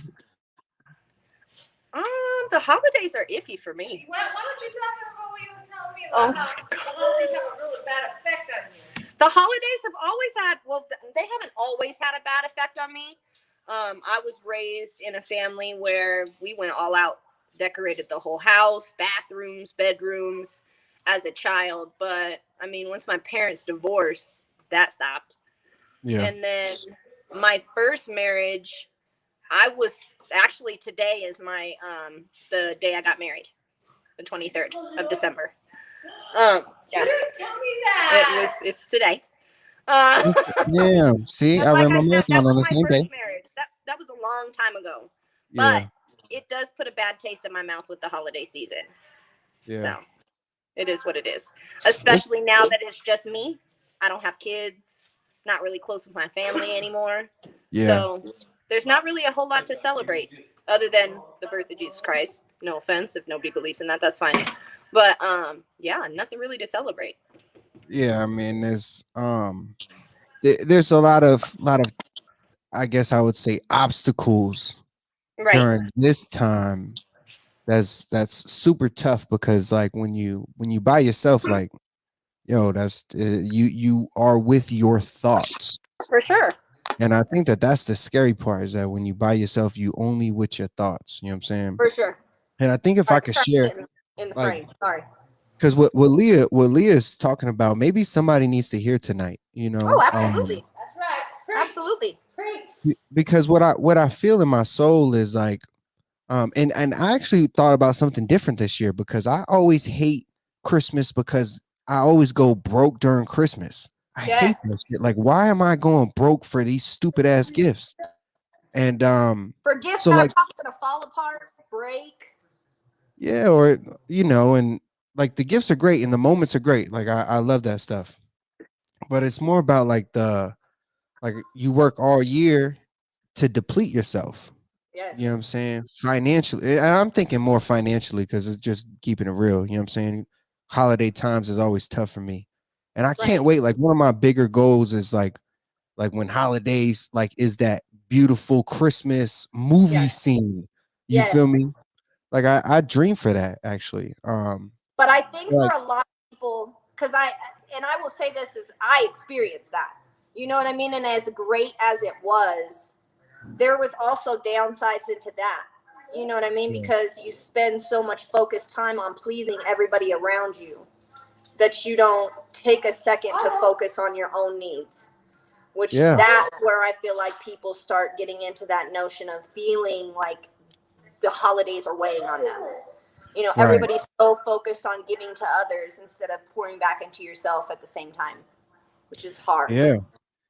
The holidays are iffy for me. Why don't you tell him what you was telling me about how the holidays have a really bad effect on you? The holidays have always had, well, they haven't always had a bad effect on me. I was raised in a family where we went all out, decorated the whole house, bathrooms, bedrooms as a child. But I mean, once my parents divorced, that stopped. Yeah. And then my first marriage, I was actually, today is my, the day I got married, the 23rd of December. Yeah. You didn't tell me that. It's today. Damn. See, I like ran my said, marathon that on the was my same day. first marriage. That was a long time ago. Yeah. But it does put a bad taste in my mouth with the holiday season. Yeah. So it is what it is. Especially now that it's just me. I don't have kids. Not really close with my family anymore. Yeah. So there's not really a whole lot to celebrate other than the birth of Jesus Christ. No offense if nobody believes in that, that's fine. But yeah, nothing really to celebrate. Yeah, I mean, there's a lot of I guess I would say obstacles Right. during this time that's super tough because like when you by yourself, like yo, that's you are with your thoughts. For sure. And I think that that's the scary part is that when you by yourself, you only with your thoughts. You know what I'm saying? For sure. And I think if I Sorry, could trying to share, get in the like, frame. Sorry. because what Leah is talking about, maybe somebody needs to hear tonight. Oh, absolutely. That's right. Preach. Absolutely. Preach. Because what I feel in my soul is like, and I actually thought about something different this year because I always hate Christmas because I always go broke during Christmas. I hate that Yes. shit. Like, why am I going broke for these stupid ass gifts? And For gifts so that are like, probably gonna fall apart, break. yeah, or and like the gifts are great and the moments are great. Like I love that stuff. But it's more about like like you work all year to deplete yourself. You know what I'm Yes. saying? Financially. And I'm thinking more financially because it's just keeping it real. You know what I'm saying? Holiday times is always tough for me. And I can't Right. wait. Like one of my bigger goals is like when holidays like is that beautiful Christmas movie Yes. scene. You feel Yes. me? Like I dream for that actually. But I think for Like a lot of people, because I will say this is I experienced that. You know what I mean? And as great as it was, there was also downsides into that. You know what I mean? yeah. Because you spend so much focused time on pleasing everybody around you that you don't take a second to focus on your own needs. Which Yeah. that's where I feel like people start getting into that notion of feeling like the holidays are weighing on them. You know, Right. everybody's so focused on giving to others instead of pouring back into yourself at the same time, which is hard. Yeah.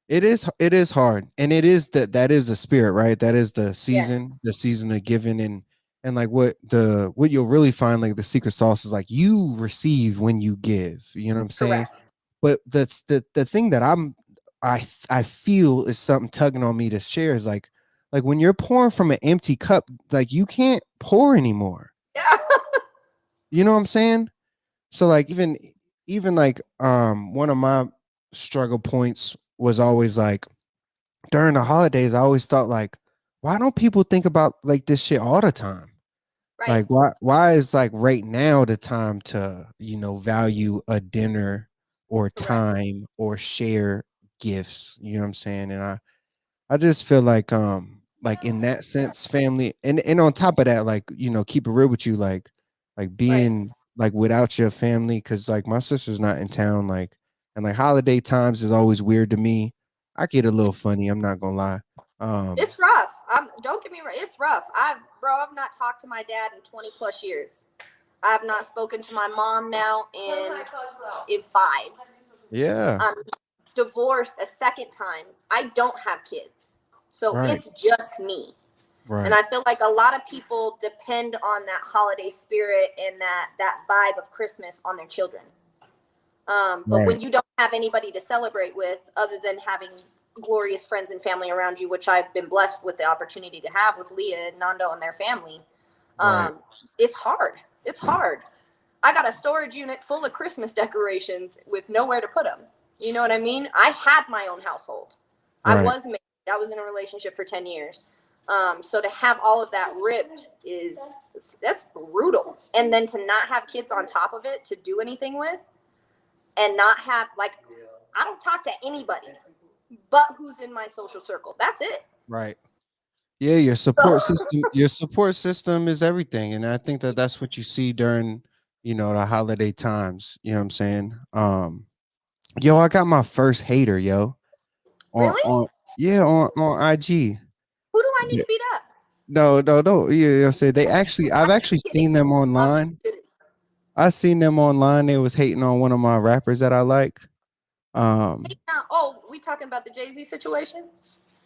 It is hard. And it is that is the spirit, right? That is Yes, the season of giving and like what you'll really find like the secret sauce is like you receive when you give. You know what I'm saying? correct. But that's the thing that I feel is something tugging on me to share is like when you're pouring from an empty cup, like you can't pour anymore. Yeah. You know what I'm saying? So like even like one of my struggle points was always like during the holidays, I always thought like, why don't people think about like this shit all the time? Right. Like why is like right now the time to, value a dinner or Correct. time or share gifts? You know what I'm saying? And I just feel like in that sense, family and on top of that, like, keep it real with you, like Right. being like without your family, because like my sister's not in town, like and like holiday times is always weird to me. I get a little funny, I'm not gonna lie. Um It's rough. Don't get me wrong. It's rough. I've not talked to my dad in 20 plus years. I've not spoken to my mom now in 5. yeah, I'm divorced a second time. I don't have kids. So right, it's just me. And right, I feel like a lot of people depend on that holiday spirit and that vibe of Christmas on their children. But right, when you don't have anybody to celebrate with other than having glorious friends and family around you, which I've been blessed with the opportunity to have with Leah and Nando and their family, right, um, it's hard. It's hard. I got a storage unit full of Christmas decorations with nowhere to put them. You know what I mean? I had my own household. I right, was married. I was in a relationship for 10 years. So to have all of that ripped that's brutal. And then to not have kids on top of it to do anything with and not have like I don't talk to anybody but who's in my social circle. That's it. right. Yeah, your support system is everything, and I think that that's what you see during, the holiday times. You know what I'm saying? Yo, I got my first hater, yo, Really? on yeah, on IG. Who do I need Yeah. to beat up? No, no, no. Yeah, I'm saying I've actually Kidding. seen them I'm online. kidding. I seen them online. They was hating on one of my rappers that I like. Hey, Um, oh, we talking about the Jay-Z situation?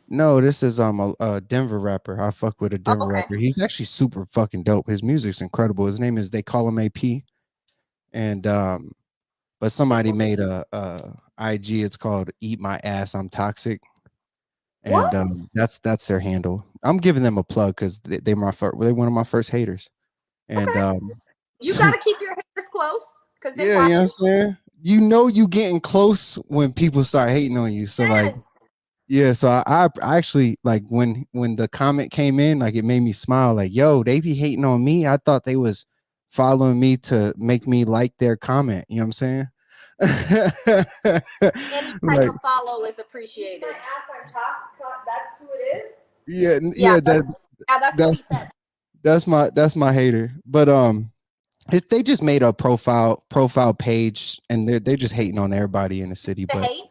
no, this is a Denver rapper. I fuck with a Oh, Denver okay. rapper. He's actually super fucking dope. His music's incredible. His name is They Call Him AP. And but somebody made a IG. It's called Eat My Ass, I'm Toxic. And What? that's their handle. I'm giving them a plug because they one of my first haters. And Okay. You got to keep your haters close because they yeah, you know watch what I'm you. saying? You getting close when people start hating on you. So like Yes. Yeah, so I actually like when the comment came in, like it made me smile. Like, yo, they be hating on me. I thought they was following me to make me like their comment. You know what I'm saying? Any type Like, of follow is appreciated. Ask our top, that's who it is. yeah, Yeah, yeah, that's what he that's said. that's my hater. But they just made a profile page, and they're just hating on everybody in the city. The But hate.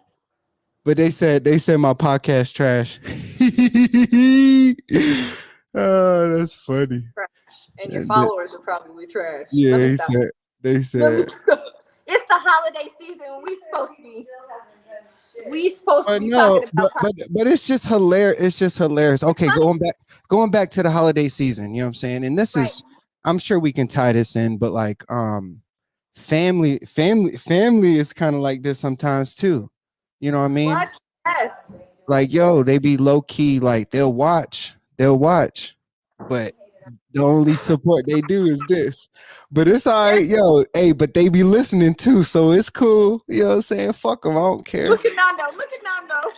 they said my podcast trash. Oh, that's funny. Trash. And your And followers are probably trash. Let yeah, me he stop. said they Let me said, stop. It's the holiday season. We supposed to but be no, talking but about but but it's just hilarious. It's just hilarious. it's Okay, funny. going back to the holiday season. You know what I'm saying? And this Right. is, I'm sure we can tie this in, but like family is kind of like this sometimes too. You know what I mean? What? Yes. Like, yo, they be low key, like they'll watch, but the only support they do is this. But it's all Yes. right, yo. Hey, but they be listening too, so it's cool. You know what I'm saying? Fuck them, I don't care. Look at Nando. Look at Nando.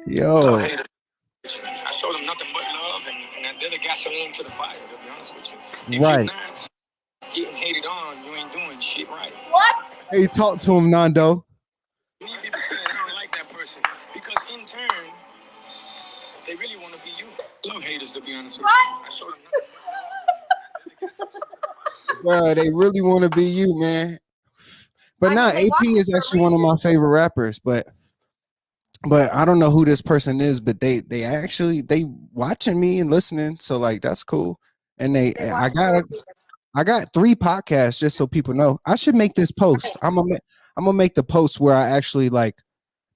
Yo, I showed them nothing but love, and they're the gasoline to the fire, to be honest with you. If you're right. not getting hated on, you ain't doing shit right. What? Hey, talk to him, Nando. You need people saying, I don't like that person. Because in turn, they really want to be you. Love haters, to be honest with you. I showed them nothing. Bro, they really want to be you, man. But I now mean, they AP watch it is for a actually one of reason. my favorite rappers, but I don't know who this person is, but they actually they watching me and listening, so like that's cool. And They I watch it for got a reason. I got 3 podcasts just so people know. I should make this Right. post. I'm gonna make the post where I actually like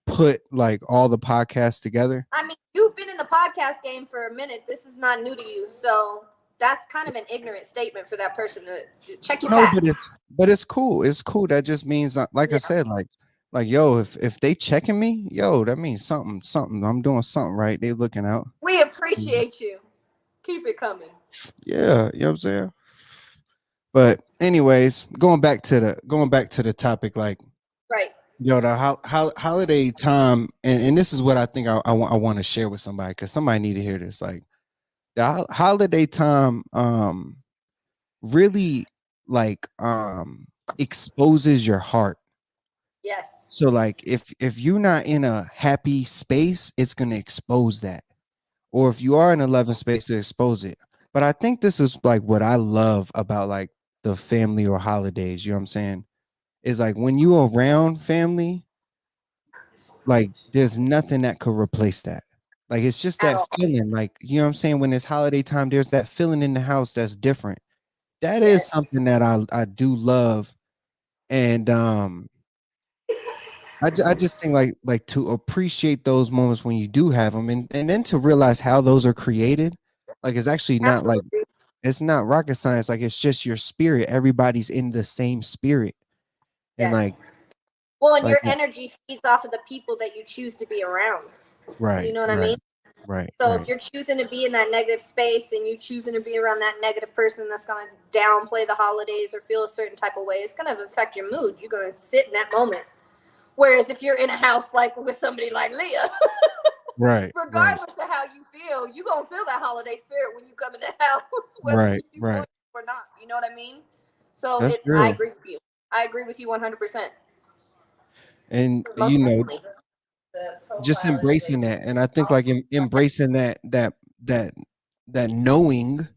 put like all the podcasts together. I mean, you've been in the podcast game for a minute. This is not new to you, so that's kind of an ignorant statement for that person to check your No, but facts. it's cool. It's cool. That just means like I Yeah. said, like yo, if they checking me, yo, that means something. I'm doing something right. They looking out. We appreciate you. Keep it coming. Yeah, you know what I'm saying? But anyways, going back to the topic, like Right. yo, the holiday time, and this is what I think I want to share with somebody because somebody need to hear this. Like the holiday time, really like exposes your heart. Yes. So like if you're not in a happy space, it's gonna expose that. Or if you are in a loving space to expose it. But I think this is like what I love about like the family or holidays, you know what I'm saying? Is like when you around family, like there's nothing that could replace that. Like it's just At that all. feeling, like you know what I'm saying? When it's holiday time, there's that feeling in the house that's different. That is Yes. something that I do love. And I just think like to appreciate those moments when you do have them, and then to realize how those are created. Like it's actually not like Absolutely. it's not rocket science. Like it's just your spirit. Everybody's in the same spirit, and Yes. Well, and like your energy feeds off of the people that you choose to be around. You right, know what I right, mean? right, So if right. you're choosing to be in that negative space and you choosing to be around that negative person that's going to downplay the holidays or feel a certain type of way, it's going to affect your mood. You're going to sit in that moment. Whereas if you're in a house like with somebody like Leah, Right, right, regardless of how you feel, you're going to feel that holiday spirit when you come in the house, whether right, you want right. it or not. You know what I mean? So That's I real. agree with you. I agree with you 100%. And Most definitely. The just profile is embracing that, and I think like embracing that that knowing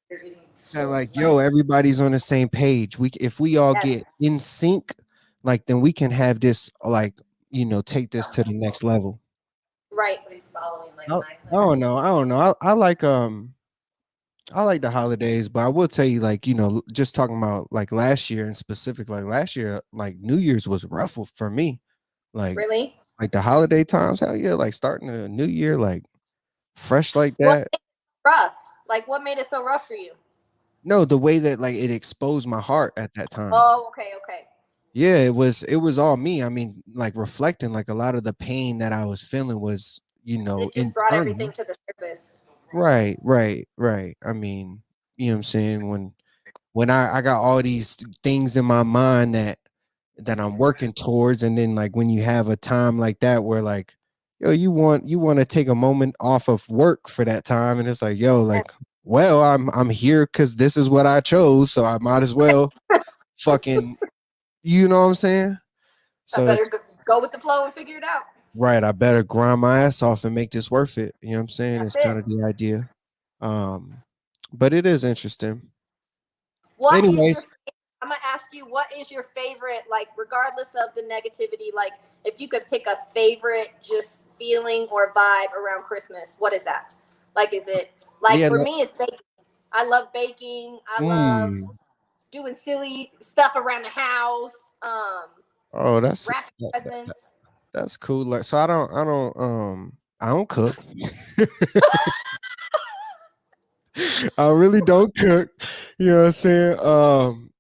you're getting that so like yo, everybody's on the same page. If we all Yes. get in sync, like then we can have this like take this to the next level. Right. He's following like I, 900. I don't know. I like the holidays, but I will tell you, like, just talking about like last year in specific, like last year, like New Year's was rough for me. Like, Really? like the holiday times, hell yeah, like starting a new year, like fresh like What that. made it rough? Like, what made it so rough for you? No, the way that like it exposed my heart at that time. Oh, okay, okay. Yeah, it was all me. I mean, like reflecting, like a lot of the pain that I was feeling was, It just brought internal. everything to the surface. Right, right, right. I mean, you know what I'm saying? When I got all these things in my mind that I'm working towards, and then like when you have a time like that where like, yo, you want to take a moment off of work for that time, and it's like, yo, like, well, I'm here because this is what I chose, so I might as well fucking, you know what I'm saying? I So better it's go with the flow and figure it out. right. I better grind my ass off and make this worth it. You know what I'm saying? That's It's kind it. of the idea. Um, but it is interesting. What is your? Anyways, I'm gonna ask you, what is your favorite? Like, regardless of the negativity, like, if you could pick a favorite, just feeling or vibe around Christmas, what is that? Like, is it like yeah. for me? It's baking. I love baking. I love Mm, doing silly stuff around the house. oh, that's Wrapping that, presents. that's cool. Like, so I don't cook. I really don't cook. You know what I'm saying?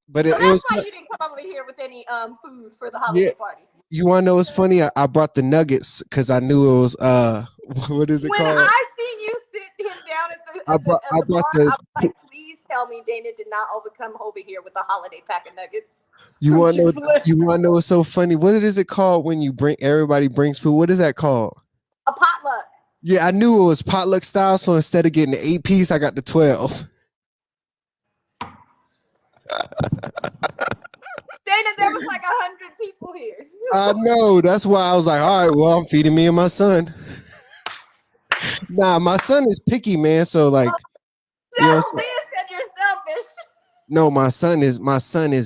But So it that's was why you didn't come over here with any food for the yeah. holiday party. You want to know what's funny? I brought the nuggets because I knew it was what is it When called? I seen you sit him down at the I brought I the bar, brought I the. was like, please tell me Dana did not overcome over here with a holiday pack of nuggets You from want to know? Chick-fil-A. You want to know what's so funny? What is it called when you bring everybody brings food? What is that called? A potluck. Yeah, I knew it was potluck style. So instead of getting the 8 piece, I got the 12. Dana, there was like 100 people here. I know. That's why I was like, all right, well, I'm feeding me and my son. Nah, my son is picky, man. So like, you know, So Leah said you're selfish. no, my son is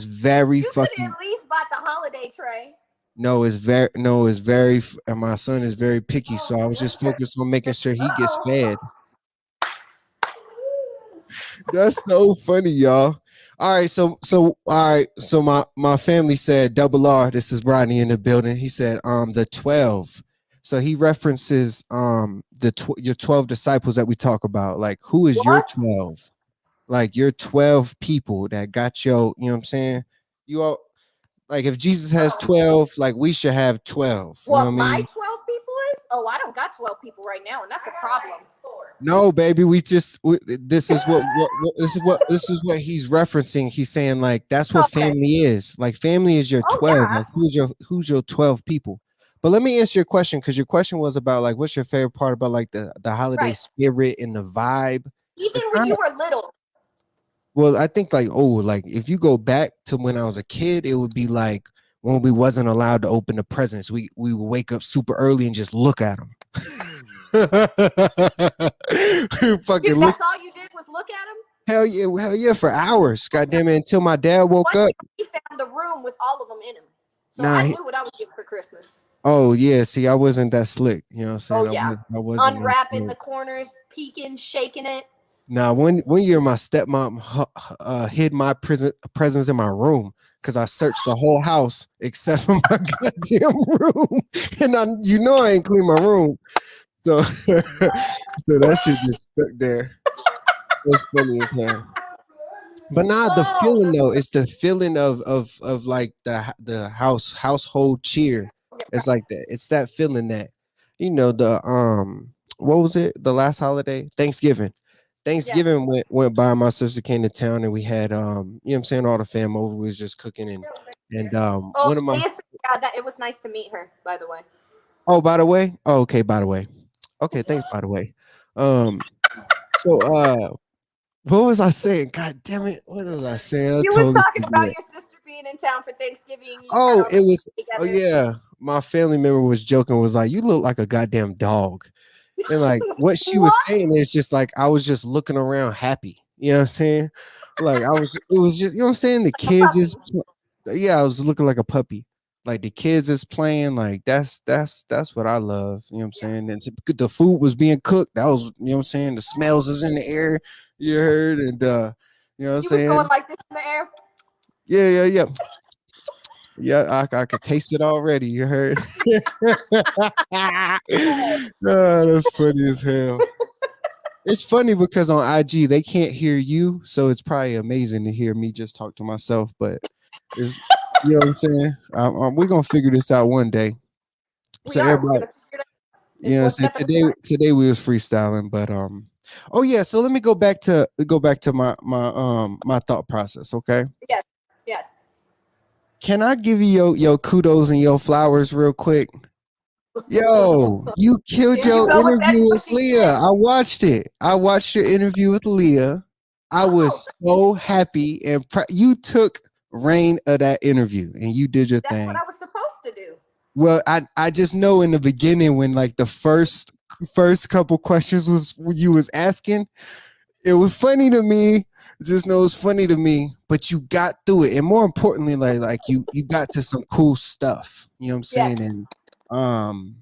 very You could fucking. at least buy the holiday tray. And my son is very picky. So I was just focused on making sure he gets fed. That's so funny, y'all. All right, all right, so my family said double R. This is Rodney in the building. He said the 12. So he references your 12 disciples that we talk about. Like, who is your What? 12? Like your 12 people that got your, you know what I'm saying? You all like if Jesus has 12, like we should have 12. You know what What I my mean? 12 people is? Oh, I don't got 12 people right now, and that's a problem. No, baby, this is what he's referencing. He's saying like that's what Okay. family is. Like family is your Oh 12. yeah. Like who's your 12 people? But let me answer your question because your question was about like what's your favorite part about like the holiday Right. spirit and the vibe. Even It's when kind you of were little. well, I think like if you go back to when I was a kid, it would be like when we wasn't allowed to open the presents. We would wake up super early and just look at them. Fucking look. That's all you did was look at them. Hell yeah, for hours. Goddamn it, until my dad woke One up. year he found the room with all of them in him, so Nah. I knew what I was getting for Christmas. Oh yeah. See, I wasn't that slick. You know what I'm Oh saying? yeah, I wasn't that unwrapping slick. the corners, peeking, shaking it. Now, one year my stepmom hid my presents in my room because I searched the whole house except for my goddamn room, and I ain't clean my room, so so that shit just stuck there. It's funny as hell. But nah, the Oh, feeling though, it's the feeling of like the household cheer. It's like that. It's that feeling that the what was it? The last holiday, Thanksgiving. yes. Thanksgiving went by. My sister came to town and we had you know what I'm saying, all the fam over. We was just cooking and Oh, one of my Leah said, yeah, that it was nice to meet her. By the way. oh by the way oh okay by the way okay thanks by the way um so what was I saying? God damn it! What was I saying? I You was totally talking about forget. your sister being in town for Thanksgiving. You had Oh, all it the was. Oh together. yeah, my family member was joking. Was like, "You look like a goddamn dog," and like what she was What? saying is just like I was just looking around happy. You know what I'm saying? Like I was. It was just you know what I'm saying. The A kids is. puppy. Yeah, I was looking like a puppy. Like the kids is playing. Like that's what I love. You know what I'm saying? And the food was being cooked. That was you know what I'm saying. The smells is in the air. You heard and you know what I'm You was going saying? like this in the air. Yeah. Yeah, I could taste it already. You heard? Oh, that's funny as hell. It's funny because on IG they can't hear you, so it's probably amazing to hear me just talk to myself. But it's you know what I'm saying. We're gonna figure this out one day. So We are. We're everybody, gonna figure it out. you It's know, one so step at a today time. today we was freestyling, but oh yeah. So let me go back to my thought process. Okay. Yes. Yes. Can I give you your kudos and your flowers real quick? Yo, you killed There you your go with that interview with pushing Leah. shit. I watched it. I watched your interview with Leah. I Oh, was so happy, and you took reign of that interview, and you did your that's what thing. I was supposed to do. Well, I just know in the beginning when like the first couple questions was you was asking, it was funny to me. Just know it's funny to me, but you got through it, and more importantly, like you got to some cool stuff. You know what I'm Yes. saying? And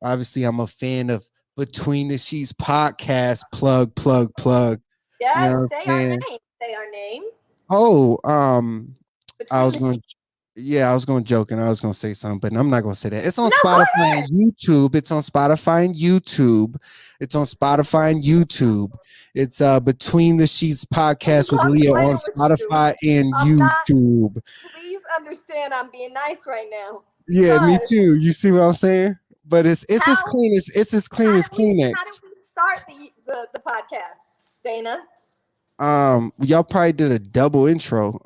obviously I'm a fan of Between the Sheets podcast. Plug. You know what I'm Yes, say our saying? name. Say our name. Oh, I Between was the going. sheets. Yeah, I was going to joke and I was going to say something, but I'm not going to say that. It's on No, go Spotify ahead. and YouTube. It's on Spotify and YouTube. It's on Spotify and YouTube. It's Between the Sheets I'm podcast with not Leah on playing with you. Spotify and I'm not. YouTube. Please understand, I'm being nice right now Yeah, me too. because You see what I'm saying? But it's as how clean as how Kleenex. did we start the podcast, Dana? Y'all probably did a double intro.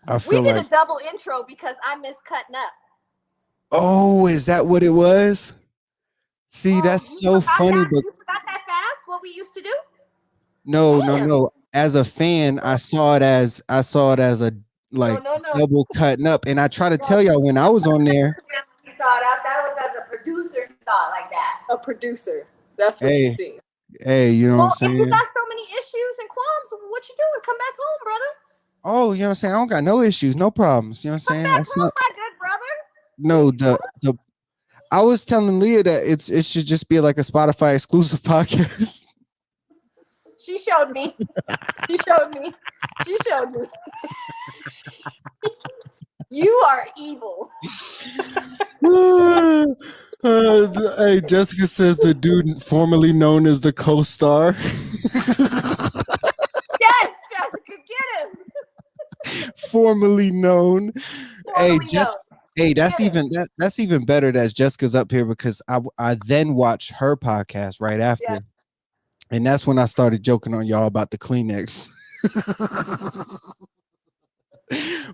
I We feel did like, a double intro because I miss cutting up. oh, is that what it was? See, Oh, that's you so forgot funny, that? but You forgot that fast? What we used to do? no, no, Damn. no. As a fan, I saw it as a like No. double cutting up, and I try to No. tell y'all when I was on there. He saw it out. That was as a producer. He saw it like that. A producer. That's what you Hey, see. hey, you know what I'm Well, if you saying? got so many issues and qualms, what you doing? Come back home, brother. Oh, you know what I'm saying? I don't got no issues, no problems. You know what I'm Come saying? back That's home, not my good brother. no the. I was telling Leah that it should just be like a Spotify exclusive podcast. She showed me. She showed me. She showed me. You are evil. Hey, Jessica says the dude formerly known as the co-star. Yes, Jessica, get him. Formerly known. Hey, Formally known. Hey, that's Get him. that's even better that Jessica's up here because I then watched her podcast right Yeah. after, and that's when I started joking on y'all about the Kleenex.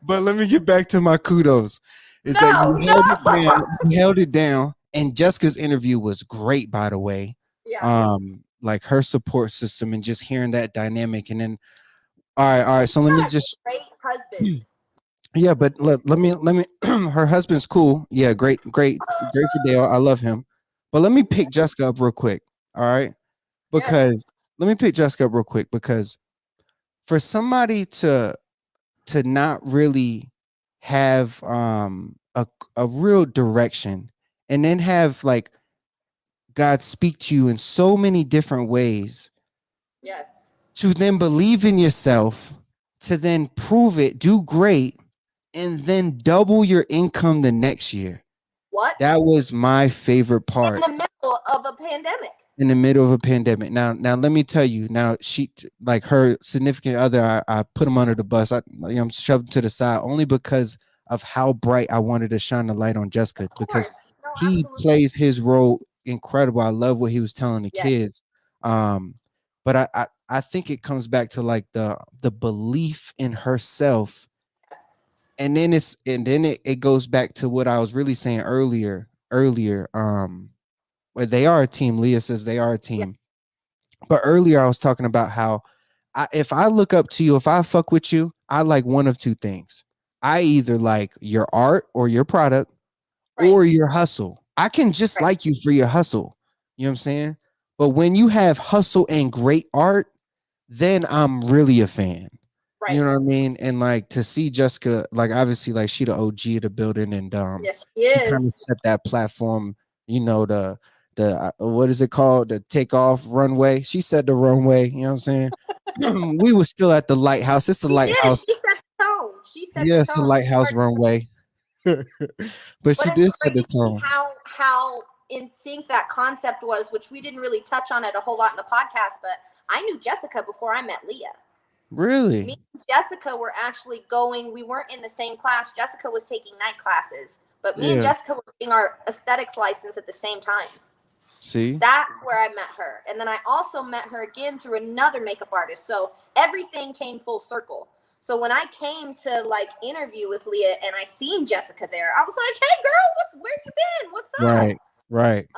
But let me get back to my kudos. Is that No, no. you held it down, and Jessica's interview was great, by the way. Yeah. Like her support system and just hearing that dynamic, and then all right. So let me Got a just great husband. yeah, but let me her husband's cool. Yeah, great for Dale. I love him. But let me pick Jessica up real quick. All right. Yes. Because let me pick Jessica up real quick because for somebody to not really have a real direction and then have like God speak to you in so many different ways Yes. to then believe in yourself, to then prove it, do great, and then double your income the next year. What? That was my favorite part In the middle of a pandemic. in the middle of a pandemic. Now let me tell you. Now she like her significant other. I put him under the bus. I'm shoved to the side only because of how bright I wanted to shine the light on Jessica Of because course. No, he absolutely. plays his role incredible. I love what he was telling the Yes. kids. But I think it comes back to like the belief in herself, Yes. and then it goes back to what I was really saying earlier. Where they are a team. Leah says they are a Yeah. team. But earlier I was talking about how if I look up to you, if I fuck with you, I like one of two things. I either like your art or your product Right. or your hustle. I can just Right. like you for your hustle. You know what I'm saying? But when you have hustle and great art, then I'm really a fan. Right. You know what I mean? And like to see Jessica, like obviously, like she the OG of the building, and Yes, she she kind of is. set that platform. You know the what is it called? The takeoff runway. She set the runway. You know what I'm saying? We were still at the lighthouse. It's the She did. lighthouse. She set the tone. She set the Yes, the tone. She lighthouse started. runway. But But she it's did set the crazy tone. how in sync that concept was, which we didn't really touch on it a whole lot in the podcast. But I knew Jessica before I met Leah. Really? Me and Jessica were actually going. We weren't in the same class. Jessica was taking night classes, but me and Yeah. Jessica were getting our aesthetics license at the same time. See? That's where I met her. And then I also met her again through another makeup artist. So everything came full circle. So when I came to like interview with Leah and I seen Jessica there, I was like, "Hey, girl, where you been? What's up?" Right.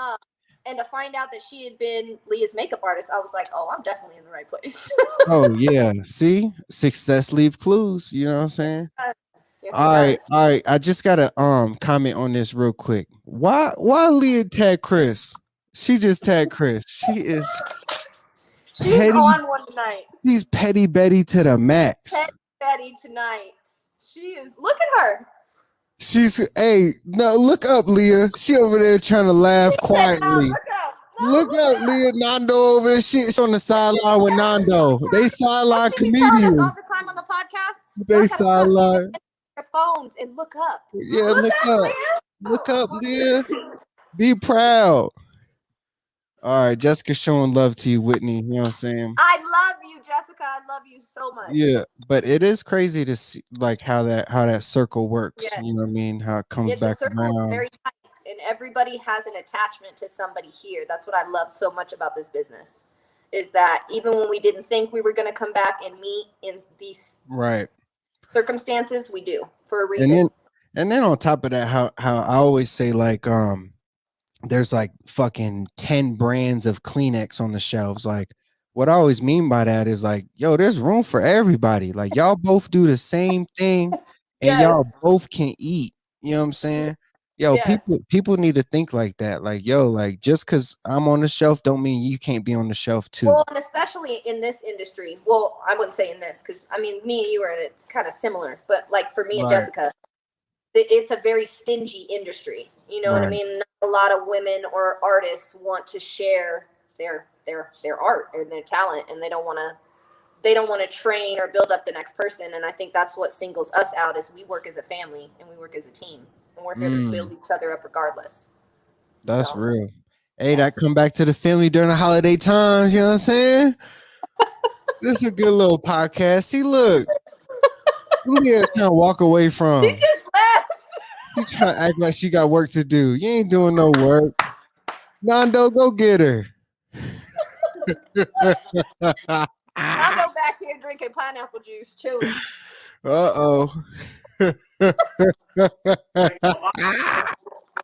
And to find out that she had been Leah's makeup artist, I was like, "Oh, I'm definitely in the right place." Oh yeah. See, success leave clues. You know what I'm saying? Yes, All it right, does. all right. I just gotta comment on this real quick. Why Leah tag Chris? She just tagged Chris. She is She's petty. on one tonight. She's petty Betty to the max. Petty Betty tonight. She is. Look at her. She's no, look up, Leah. She over there trying to laugh quietly. Look up. Look up, Leah. Nando over there. She's on the sideline with Nando. They sideline She be telling us all comedians. the time on the podcast. They Y'all gotta stop sideline. their phones and look up. Yeah, look up. Look up, Leah. Be proud. All right, Jessica showing love to you, Whitney. You know what I'm saying? I love you, Jessica. I love you so much. Yeah, but it is crazy to see like how that circle works. Yes. You know what I mean? How it comes The back circle is around. very tight, and everybody has an attachment to somebody here. That's what I love so much about this business, is that even when we didn't think we were going to come back and meet in these Right. circumstances, we do for a reason. And then on top of that, how I always say like there's like fucking 10 brands of Kleenex on the shelves. Like what I always mean by that is like, yo, there's room for everybody. Like y'all both do the same thing and y'all both can eat. You know what I'm saying? Yo, Yes. people need to think like that. Like, yo, like just because I'm on the shelf don't mean you can't be on the shelf too. Well, and especially in this industry. Well, I wouldn't say in this because I mean, me and you are in it kind of similar. But like for me and Right. Jessica, it's a very stingy industry. You know what I Right. mean? Not a lot of women or artists want to share their art and their talent, and they don't want to train or build up the next person. And I think that's what singles us out is we work as a family and we work as a team, and we're here to build each other up regardless. That's So, real. Hey, yes. that come back to the family during the holiday times. You know what I'm saying? This is a good little podcast. See, look, Leah's trying to walk away from. She just left. She trying to act like she got work to do. You ain't doing no work. Nando, go get her. I'll go back here drinking pineapple juice, chilling. Uh-oh.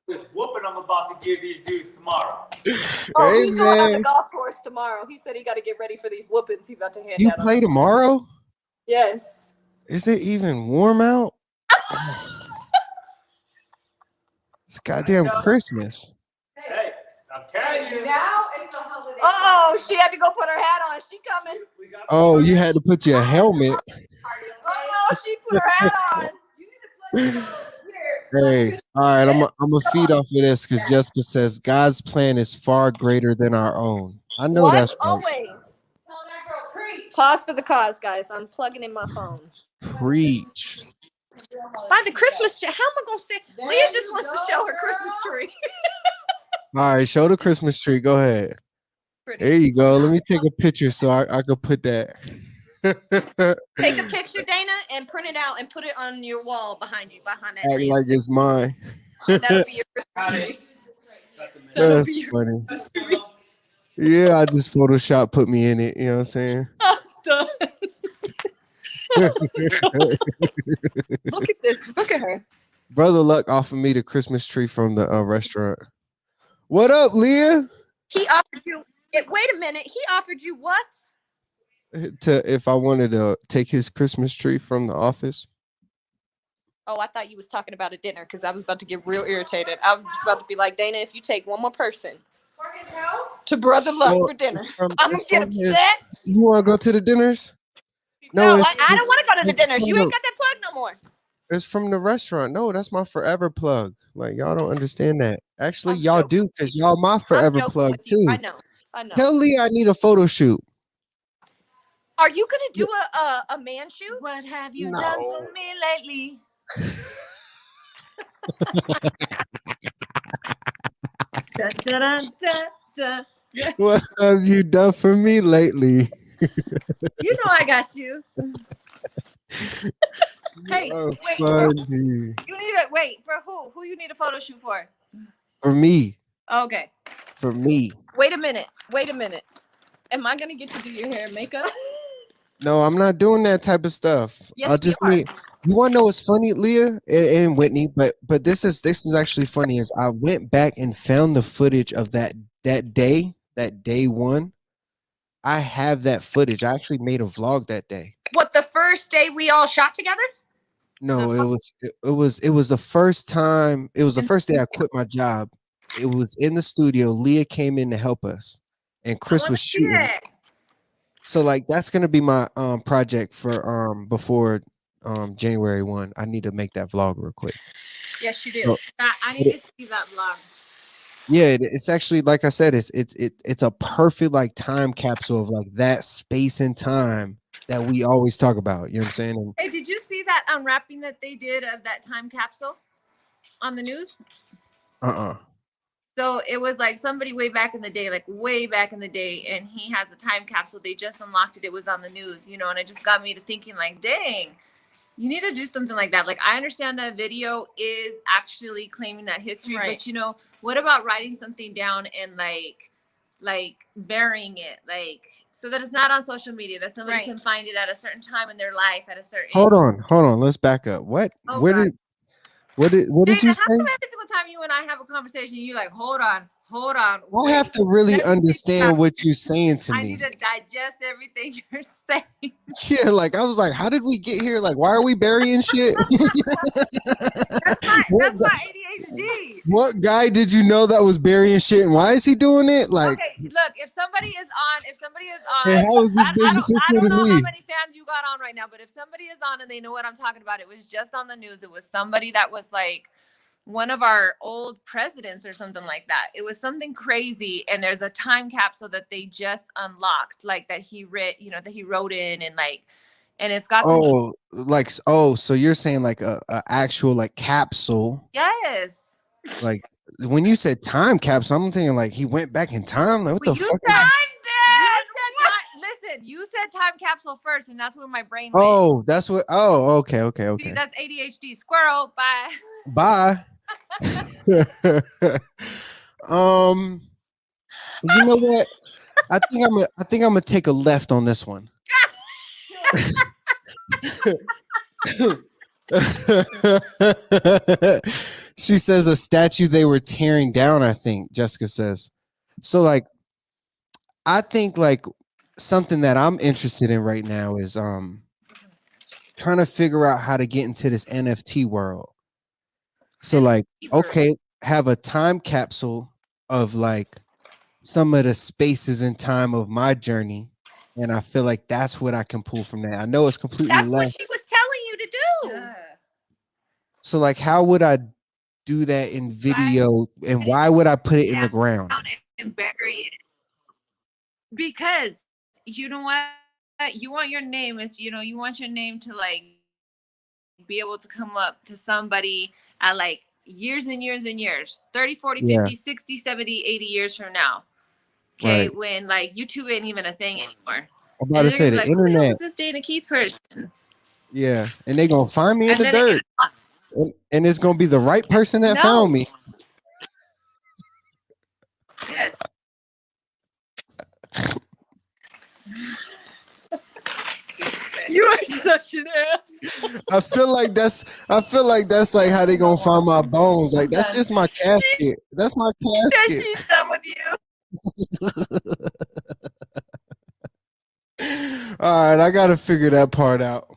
This whooping I'm about to give these dudes tomorrow. Oh, Hey, he's going on the man. golf course tomorrow. He said he got to get ready for these whoopings he about to hand You out. play tomorrow? Yes. Is it even warm out? It's goddamn Christmas. Hey, I'm telling you. Now it's a holiday. Oh, she had to go put her hat on. She coming. Oh, you had to put your helmet. Oh, she put her hat on. You need to plug it Hey, all right, I'm gonna feed off of this because Jessica says God's plan is far greater than our own. I know that's right. Always. Tell that girl preach. Pause for the cause, guys. I'm plugging in my phone. Preach. By the Christmas tree. How am I going to say? Leah just wants to show her Christmas tree. All right, show the Christmas tree. Go ahead. Pretty. There you go. Let me take a picture so I could put that. Take a picture, Dana, and print it out and put it on your wall behind you, behind that Act tree. like it's mine. That'll be your Christmas tree. That's funny. Yeah, I just Photoshop put me in it. You know what I'm saying? Done. Look at this. Look at her. Brother Luck offered me the Christmas tree from the restaurant. What up, Leah? He offered you. Wait a minute. He offered you what? If I wanted to take his Christmas tree from the office. Oh, I thought you was talking about a dinner because I was about to get real irritated. I was about to be like, Dana, if you take one more person For his house? to Brother Luck Oh, for dinner, it's from- I'm gonna it's get from his- upset. You want to go to the dinners? No, it's- I don't want to go to the it's dinners. from You ain't the- got that plug no more. It's from the restaurant. No, that's my forever plug. Like y'all don't understand that. Actually, I'm y'all joking. do because y'all my I'm forever joking plug with you. too. I know. Tell Leah I need a photo shoot. Are you gonna do a man shoot? What have you No. done for me lately? Dun, dun, dun, dun, dun. What have you done for me lately? You know I got you. Hey, Oh, wait. funny. You need a wait for who? Who you need a photo shoot for? For me. Okay. For me. Wait a minute. Am I gonna get to do your hair and makeup? No, I'm not doing that type of stuff. I'll Yes, we just are. need. You want to know what's funny, Leah and Whitney? But this is actually funny. Is I went back and found the footage of that day one. I have that footage. I actually made a vlog that day. What, the first day we all shot together? No, it was the first time. It was the In the first day I studio. quit my job. It was in the studio. Leah came in to help us, and I Chris want was to see shooting. it. So like that's gonna be my project for before January 1. I need to make that vlog real quick. Yes, you do. So, I but need to see that vlog. yeah, it's actually like I said, it's a perfect like time capsule of like that space and time that we always talk about. You know what I'm saying? And, Hey, did you see that unwrapping that they did of that time capsule on the news? uh-uh. So it was like somebody way back in the day, like way back in the day, and he has a time capsule. They just unlocked it. It was on the news, and it just got me to thinking, like, dang, you need to do something like that. Like, I understand that video is actually claiming that history, Right. but what about writing something down and like burying it, like so that it's not on social media, that somebody Right. can find it at a certain time in their life, at a certain Hold on. Let's back up. What? Oh, Where God. did what did Dana, you how say? come every single time you and I have a conversation, you like, hold on, I wait. have to really Let me think understand about what it. you're saying to I me. need to digest everything you're saying. Yeah, like I was like, how did we get here? Like, why are we burying shit? What That's guy, my ADHD. what guy did you know that was burying shit, and why is he doing it? Like, Okay, look, if somebody is and on, how is this I beneficial don't to know how me? many fans you got on right now, but if somebody is on and they know what I'm talking about, it was just on the news. It was somebody that was like one of our old presidents or something like that. It was something crazy, and there's a time capsule that they just unlocked, like that he read, that he wrote in, and it's got some. So you're saying like a actual like capsule? Yes. Like when you said time capsule, I'm thinking like he went back in time. Like what Well, the you fuck? said, listen, you said time capsule first, and that's where my brain went. Oh, that's what. Oh, okay. See, that's ADHD. Squirrel. Bye. Bye. um, you know what? I think I'm gonna take a left on this one. She says a statue they were tearing down, I think Jessica says. So like I think like something that I'm interested in right now is trying to figure out how to get into this NFT world. So like okay, have a time capsule of like some of the spaces in time of my journey, and I feel like that's what I can pull from that. I know it's completely That's what left. she was telling you to do. Yeah. So like how would I do that in video, and why would I put it in the ground? And bury it. Because you know what? You want your name you want your name to like be able to come up to somebody at like years and years and years, 30, 40, Yeah. 50, 60, 70, 80 years from now. Okay, Right. when like YouTube ain't even a thing anymore. I'm about to say the Like, who the hell internet. is this Dana Keith person? Yeah. And they gonna find me in And the then dirt. And it's gonna be the right person that found me. Yes. You are such an ass. I feel like that's like how they gonna find my bones. Like that's just my casket. That's my casket. She's done with you. All right, I gotta figure that part out.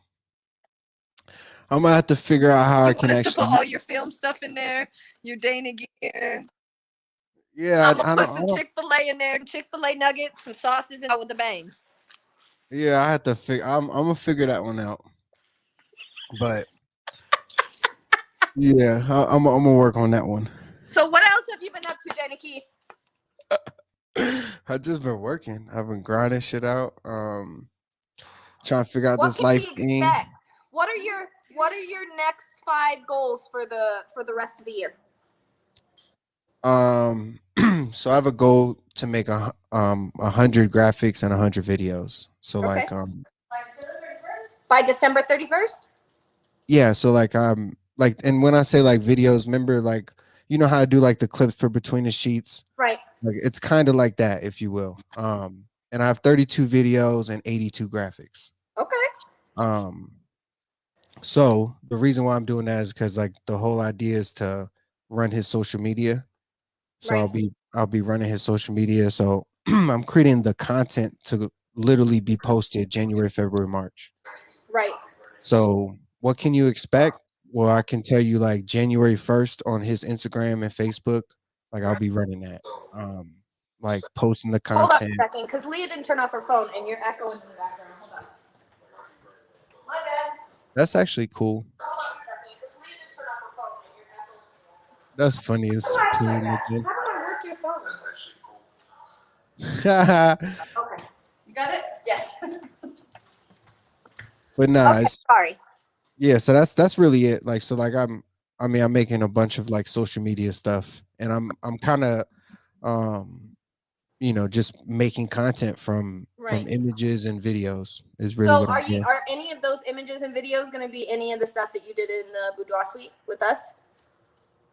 I'm gonna have to figure out how I can Want us to actually. put all your film stuff in there, your Dana gear. Yeah, I'm gonna I put don't. some Chick-fil-A in there, Chick-fil-A nuggets, some sauces, and out with the bang. Yeah, I have to figure. I'm gonna figure that one out. But yeah, I'm gonna work on that one. So what else have you been up to, Dana Keith? I've just been working. I've been grinding shit out. Trying to figure out What this can life we thing. expect? What are your next 5 goals for the rest of the year? So I have a goal to make 100 graphics and 100 videos. So Okay. like By December 31st? yeah, so like and when I say like videos, remember like you know how I do like the clips for between the sheets? Right. Like it's kind of like that, if you will. And I have 32 videos and 82 graphics. Okay. Um, so the reason why I'm doing that is because like the whole idea is to run his social media. So Right. I'll be running his social media. So I'm creating the content to literally be posted January, February, March. Right. So what can you expect? Well, I can tell you like January 1st on his Instagram and Facebook, like I'll be running that. Um, like posting the Hold up a content. second, because Leah didn't turn off her phone and you're echoing in the background. Hold on. My bad. That's actually cool. Hold up a second, because Leah didn't turn off her phone and you're echoing in the background. That's funny. How It's do I check playing that? again. How do I work your phone? Okay. You got it? Yes. But nah, Okay, it's sorry. yeah. So that's really it. Like so, like I mean, I'm making a bunch of like social media stuff, and I'm kind of um you know just making content from Right. images and videos is really So what I'm doing. are any of those images and videos going to be any of the stuff that you did in the boudoir suite with us?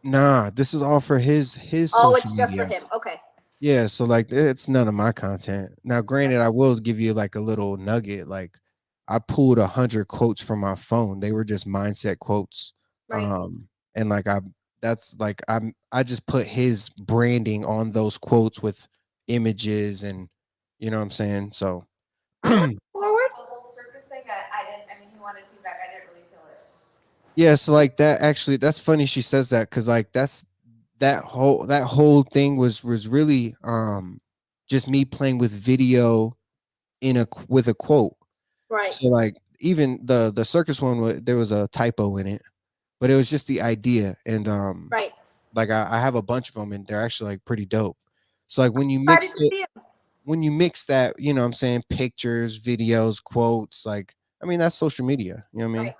Nah, this is all for his Oh, social it's just for media. him. Okay. Yeah, so like it's none of my content. Now, granted, I will give you like a little nugget. Like I pulled 100 quotes from my phone. They were just mindset quotes. Right. And like that's like I just put his branding on those quotes with images and you know what I'm saying? So Forward. The whole circus thing, I didn't. I mean, he wanted feedback. I didn't really feel it. yeah, so like that actually that's funny she says that because like that's that whole thing was really just me playing with video with a quote. Right. So like even the circus one there was a typo in it, but it was just the idea and Right. like I have a bunch of them and they're actually like pretty dope. So like Excited to see him. when you mix that, you know what I'm saying, pictures, videos, quotes, like I mean that's social media, you know what I mean? Right.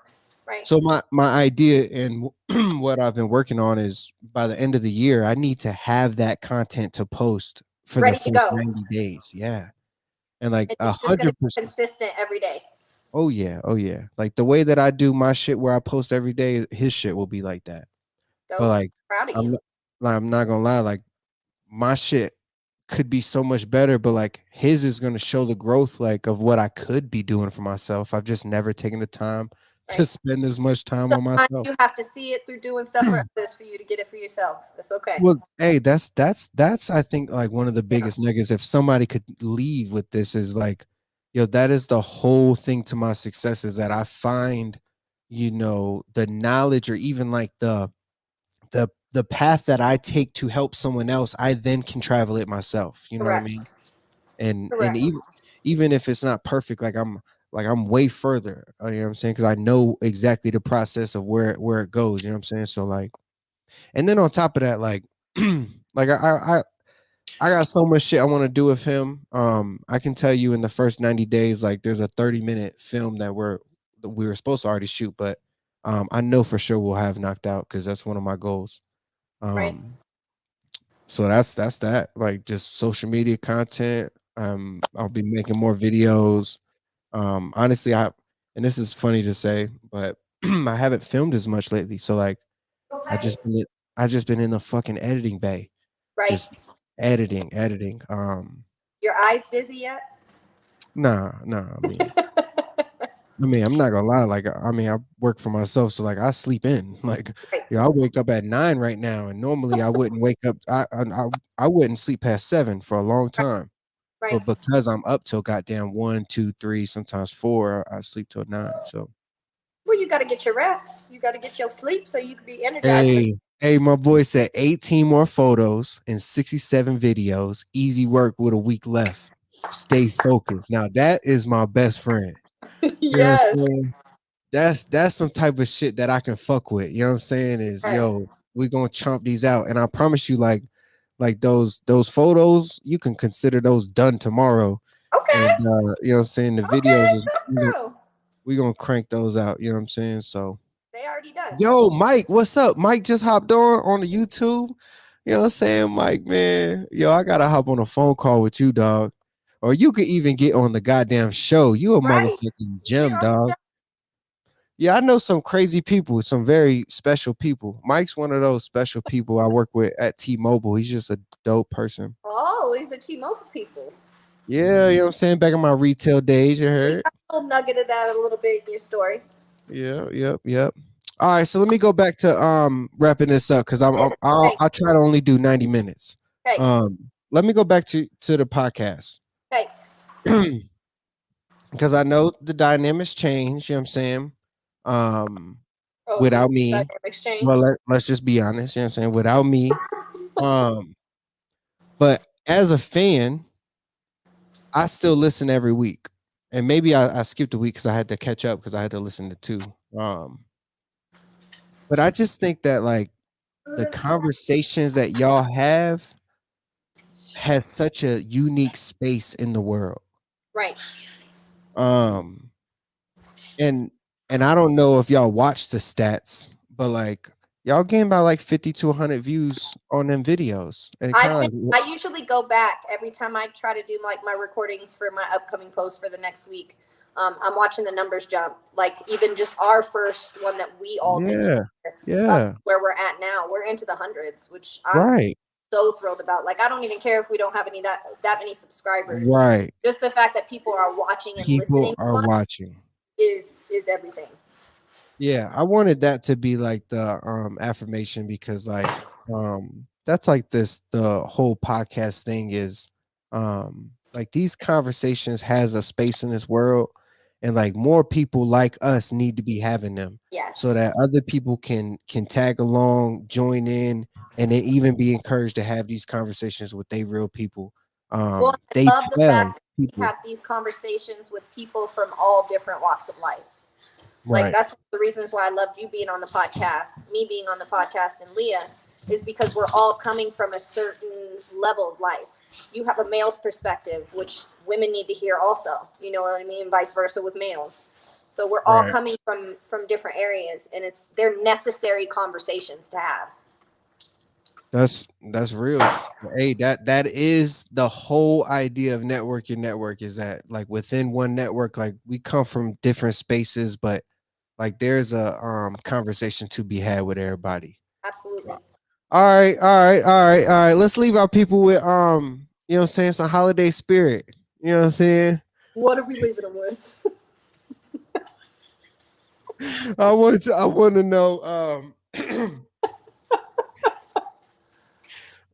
Right. So my idea and what I've been working on is by the end of the year, I need to have that content to post for the Ready to first go. 90 days. Yeah. And like And a it's just going to hundred be percent. consistent every day. Oh yeah. Oh yeah. Like the way that I do my shit where I post every day, his shit will be like that. But Dope. like Proud of I'm you. not, I'm not gonna lie, like my shit could be so much better, but like his is gonna show the growth like of what I could be doing for myself. I've just never taken the time to Right. spend as much time on Sometimes myself. you have to see it through doing stuff for others for you to get it for yourself. It's okay. Well, hey, that's I think like one of the Yeah. biggest negatives. If somebody could leave with this is like, yo, that is the whole thing to my success is that I find, you know, the knowledge or even like the path that I take to help someone else, I then can travel it myself. You know what I Correct. mean? And Correct. even if it's not perfect, like I'm way further. You know what I'm saying? Because I know exactly the process of where it goes. You know what I'm saying? So like, and then on top of that, like, like I got so much shit I want to do with him. I can tell you in the first 90 days, like there's a 30-minute film that we were supposed to already shoot, but I know for sure we'll have knocked out because that's one of my goals. Right. Um, so that's that. Like just social media content. I'll be making more videos. Honestly, and this is funny to say, but I haven't filmed as much lately. So like I Okay. just been I just been in the fucking editing bay, Right. just editing. Your eyes dizzy yet? Nah. I mean, I'm not gonna lie. Like, I mean, I work for myself, so like, I sleep in. Like, Right. you know, I wake up at 9 right now, and normally I wouldn't wake up. I wouldn't sleep past 7 for a long time, Right. but because I'm up till goddamn 1, 2, 3, sometimes 4, I sleep till 9. So, Well, you got to get your rest. You got to get your sleep so you can be energized. hey, my boy said 18 more photos and 67 videos. Easy work with a week left. Stay focused. Now that is my best friend. You know what I'm Yes. saying? That's some type of shit that I can fuck with. You know what I'm saying? Is Yes. yo, we gonna chomp these out. And I promise you, like those photos, you can consider those done tomorrow. Okay. And you know what I'm saying? The videos Okay. is True. we gonna crank those out, you know what I'm saying? So They already done. yo, Mike, what's up? Mike just hopped on the YouTube. You know what I'm saying, Mike, man? Yo, I gotta hop on a phone call with you, dog. Or you could even get on the goddamn show. You a Right. motherfucking gem, dog. Yeah, I know some crazy people, some very special people. Mike's one of those special people I work with at T-Mobile. He's just a dope person. Oh, these are T-Mobile people. Yeah, you know what I'm saying? Back in my retail days, you We heard? little nugget of that a little bit in your story. Yep. All right, so let me go back to wrapping this up because I'll try to only do 90 minutes. Okay. Let me go back to the podcast. Okay. Because I know the dynamics change, you know what I'm saying? Oh, Without me. dynamics change. Well, let's just be honest, you know what I'm saying? Without me. But as a fan, I still listen every week. And maybe I skipped a week because I had to catch up because I had to listen to two. But I just think that like the conversations that y'all have has such a unique space in the world. Right. And I don't know if y'all watch the stats, but like y'all gain about like 50 to 100 views on them videos. And kind of like I usually go back every time I try to do like my recordings for my upcoming post for the next week. I'm watching the numbers jump. Like even just our first one that we all did together, where we're at now, we're into the hundreds, which I'm so thrilled about. Like I don't even care if we don't have any that many subscribers. Right. Just the fact that people are watching and people listening are watching is everything. Yeah, I wanted that to be like the affirmation because like that's like the whole podcast thing is like these conversations has a space in this world and like more people like us need to be having them. Yes. So that other people can tag along, join in, and then even be encouraged to have these conversations with they real people. Well, I love the fact that we have these conversations with people from all different walks of life. Like that's one of the reasons why I loved you being on the podcast, me being on the podcast, and Leah, is because we're all coming from a certain level of life. You have a male's perspective, which women need to hear also. You know what I mean? Vice versa with males. So we're all coming from different areas, and they're necessary conversations to have. That's real. Hey, that is the whole idea of network. Your network is that like within one network, like we come from different spaces, but like there's a conversation to be had with everybody. Absolutely. All right. Let's leave our people with you know what I'm saying, some holiday spirit. You know what I'm saying? What are we leaving them with? I want to know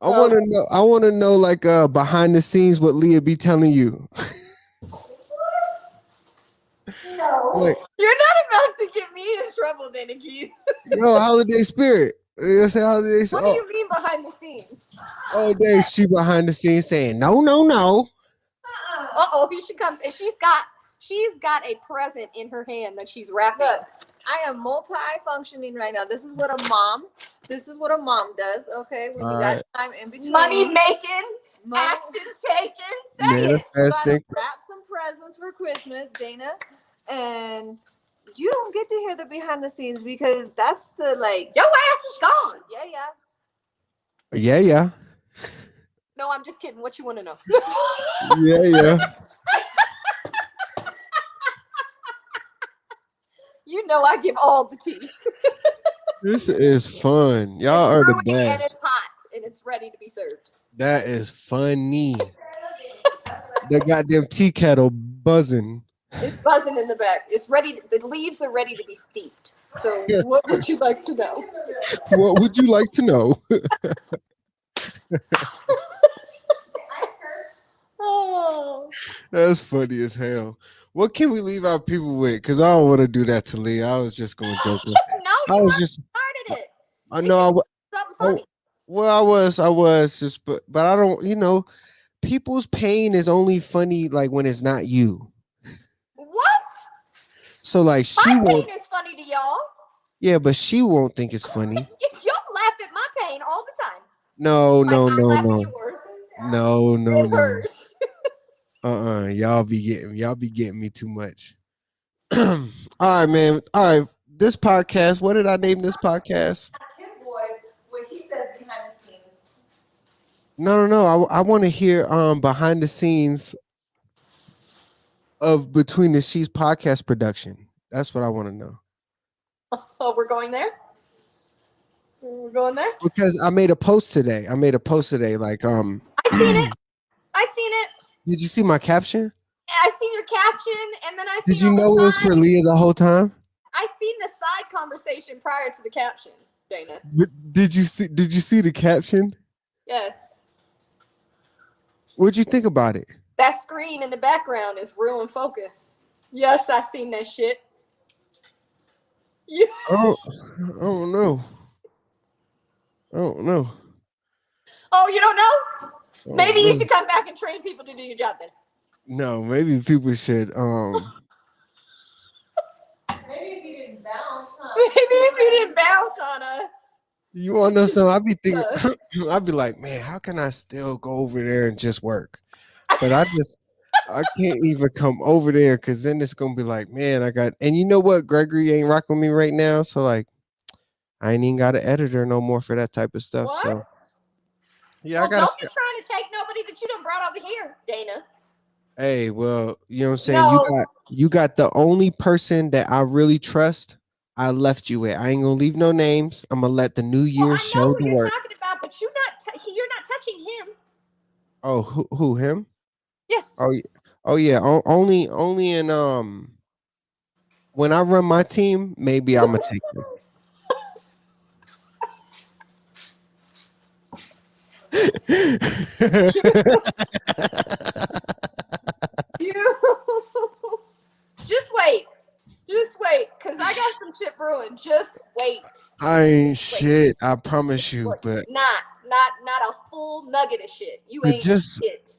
I want to know like behind the scenes what Leah be telling you. No. Like, you're not about to get me in trouble, then, Keith. Yo, holiday spirit. You say holiday. What do you mean behind the scenes? Oh, she behind the scenes saying no. Here she comes, and she's got a present in her hand that she's wrapping. Look, I am multi-functioning right now. This is what a mom does. Okay, when you got time in between. Money making, action taken. Say it. Wrap some presents for Christmas, Dana, and you don't get to hear the behind the scenes because that's the like. Your ass is gone. Yeah. No, I'm just kidding. What you want to know? Yeah. You know I give all the tea. This is fun. Y'all are the best. And it's hot and it's ready to be served. That is funny. The goddamn tea kettle buzzing. It's buzzing in the back. It's ready. The leaves are ready to be steeped. So what would you like to know? What would you like to know? Oh, that's funny as hell. What can we leave our people with? Because I don't want to do that to Lee. I was just going to joke. No, I was just started it. I know. Something funny. Well, I was just, but I don't. You know, people's pain is only funny like when it's not you. What? So like my pain is funny to y'all. Yeah, but she won't think it's funny. Y'all laugh at my pain all the time. No. Y'all be getting me too much. All right, man. All right. This podcast, what did I name this podcast? His voice, what he says behind the scenes. No. I want to hear behind the scenes of Between the Sheets podcast production. That's what I want to know. Oh, we're going there? We're going there? Because I made a post today. Like I seen it. Did you see my caption? I seen your caption, and then I seen Did you all know the it was for side. Leah the whole time? I seen the side conversation prior to the caption, Dana. Did you see the caption? Yes. What'd you think about it? That screen in the background is real in focus. Yes, I seen that shit. Yeah. Oh, I don't know. I don't know. Oh, you don't know? I Maybe don't you know. should come back and train people to do your job then. No, maybe people should. Maybe if you didn't bounce, huh? Maybe if you didn't bounce on us. You want to know something? I'd be thinking. Us. I'd be like, man, how can I still go over there and just work? But I can't even come over there because then it's gonna be like, man, I got. And you know what? Gregory ain't rocking me right now, so like, I ain't even got an editor no more for that type of stuff. What? So yeah, Well, I gotta. don't be trying to take nobody that you done brought over here, Dana. Hey, well, you know what I'm saying? No. You got the only person that I really trust. I left you with. I ain't gonna leave no names. I'm gonna let the new year Well, I know show who the you're work. talking about, but you're not touching him. Oh, who him? Yes. Oh, oh yeah. Only in when I run my team, maybe I'm gonna take them. You. Just wait. Just wait, because I got some shit brewing. Just wait. I ain't shit. I promise you. Look, But not a full nugget of shit. You ain't just shit.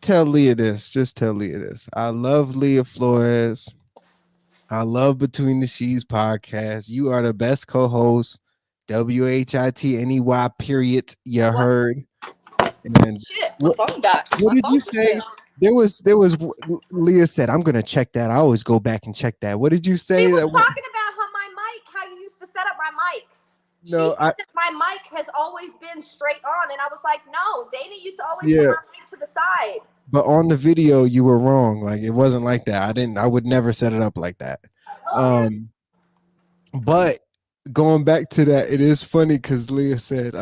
tell Leah this. Just tell Leah this. I love Leah Flores. I love Between the Sheets podcast. You are the best co-host. WHITNEY. Period. You What? heard. And Shit, my phone died. what My did phone you just say? died. There was Leah said, I'm gonna check that. I always go back and check that. What did you She say? was That talking about how you used to set up my mic. She no, said that my mic has always been straight on, and I was like, no, Dana used to always put yeah, my mic to the side. but on the video you were wrong. Like it wasn't like that. I would never set it up like that. But going back to that, it is funny because Leah said,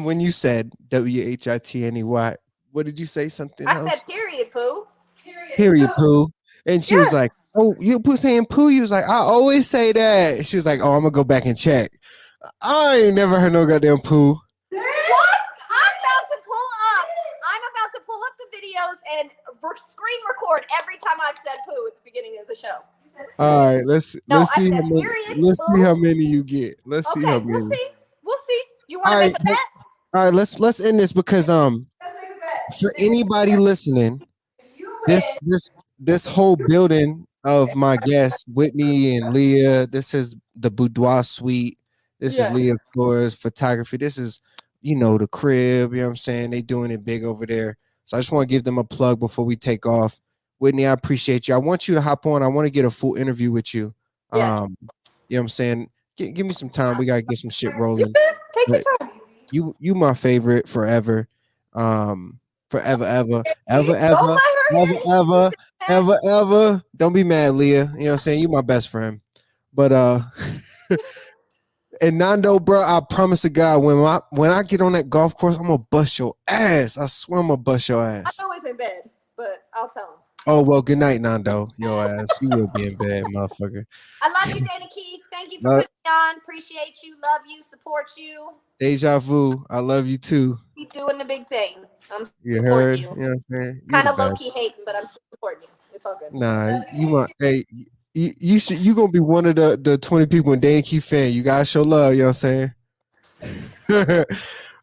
when you said WHITNEY, what did you say? Something I else? said, period, poo. Period, poo. And she was Yes. like, oh, you put saying poo. You was like, I always say that. She was like, oh, I'm gonna go back and check. I ain't never heard no goddamn poo. What? I'm about to pull up the videos and screen record every time I've said poo at the beginning of the show. All right, let's No, see I how said many. period, Let's see poo. how many you get. Let's see how Okay, many. we'll see. You want All to right, make a bet? all right. Let's end this because for anybody listening, this whole building of my guests, Whitney and Leah. This is the boudoir suite. This is Yes. Leah Flores photography. This is, the crib. You know what I'm saying? They doing it big over there. So I just want to give them a plug before we take off. Whitney, I appreciate you. I want you to hop on. I want to get a full interview with you. Yes. You know what I'm saying? Give me some time. We gotta get some shit You rolling. good? Take But your time. you my favorite forever. Forever, ever, ever, Don't ever, let her ever, hear you. ever, ever, ever. Don't be mad, Leah. You know what I'm saying? You my best friend. But and Nando, bro, I promise to God, when I get on that golf course, I'm gonna bust your ass. I swear I'm gonna bust your I'm ass. always in bed, but I'll tell him. Oh well, good night, Nando. Your ass. You will be in bed, motherfucker. I love you, Dana Keith. Thank you for Love, putting me on. Appreciate you. Love you. Support you. deja vu. I love you too. Keep doing the big thing. I'm You supporting heard? you. You know what I'm saying? You Kind the of low key best. hating, but I'm still supporting you. It's all good. Nah, you want you should you gonna be one of the 20 people in Dana Key fan. You gotta show love, you know what I'm saying?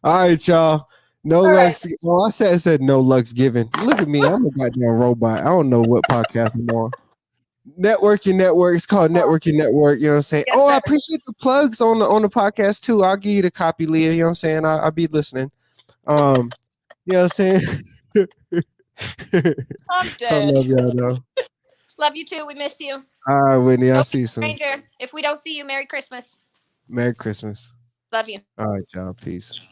All right, y'all. No All right. Lux. Oh, I said no Lux given. Look at me. I'm a goddamn robot. I don't know what podcast I'm on. Networking Network. It's called Networking Network. You know what I'm saying? Yes, Oh, I sir. appreciate the plugs on the podcast too. I'll give you the copy, Leah. You know what I'm saying? I'll be listening. You know what I'm saying? I'm I dead. love y'all though. Love you too. We miss you. All right, Whitney. I'll Don't see be you a soon. stranger. If we don't see you, Merry Christmas. Merry Christmas. Love you. All right, y'all. Peace.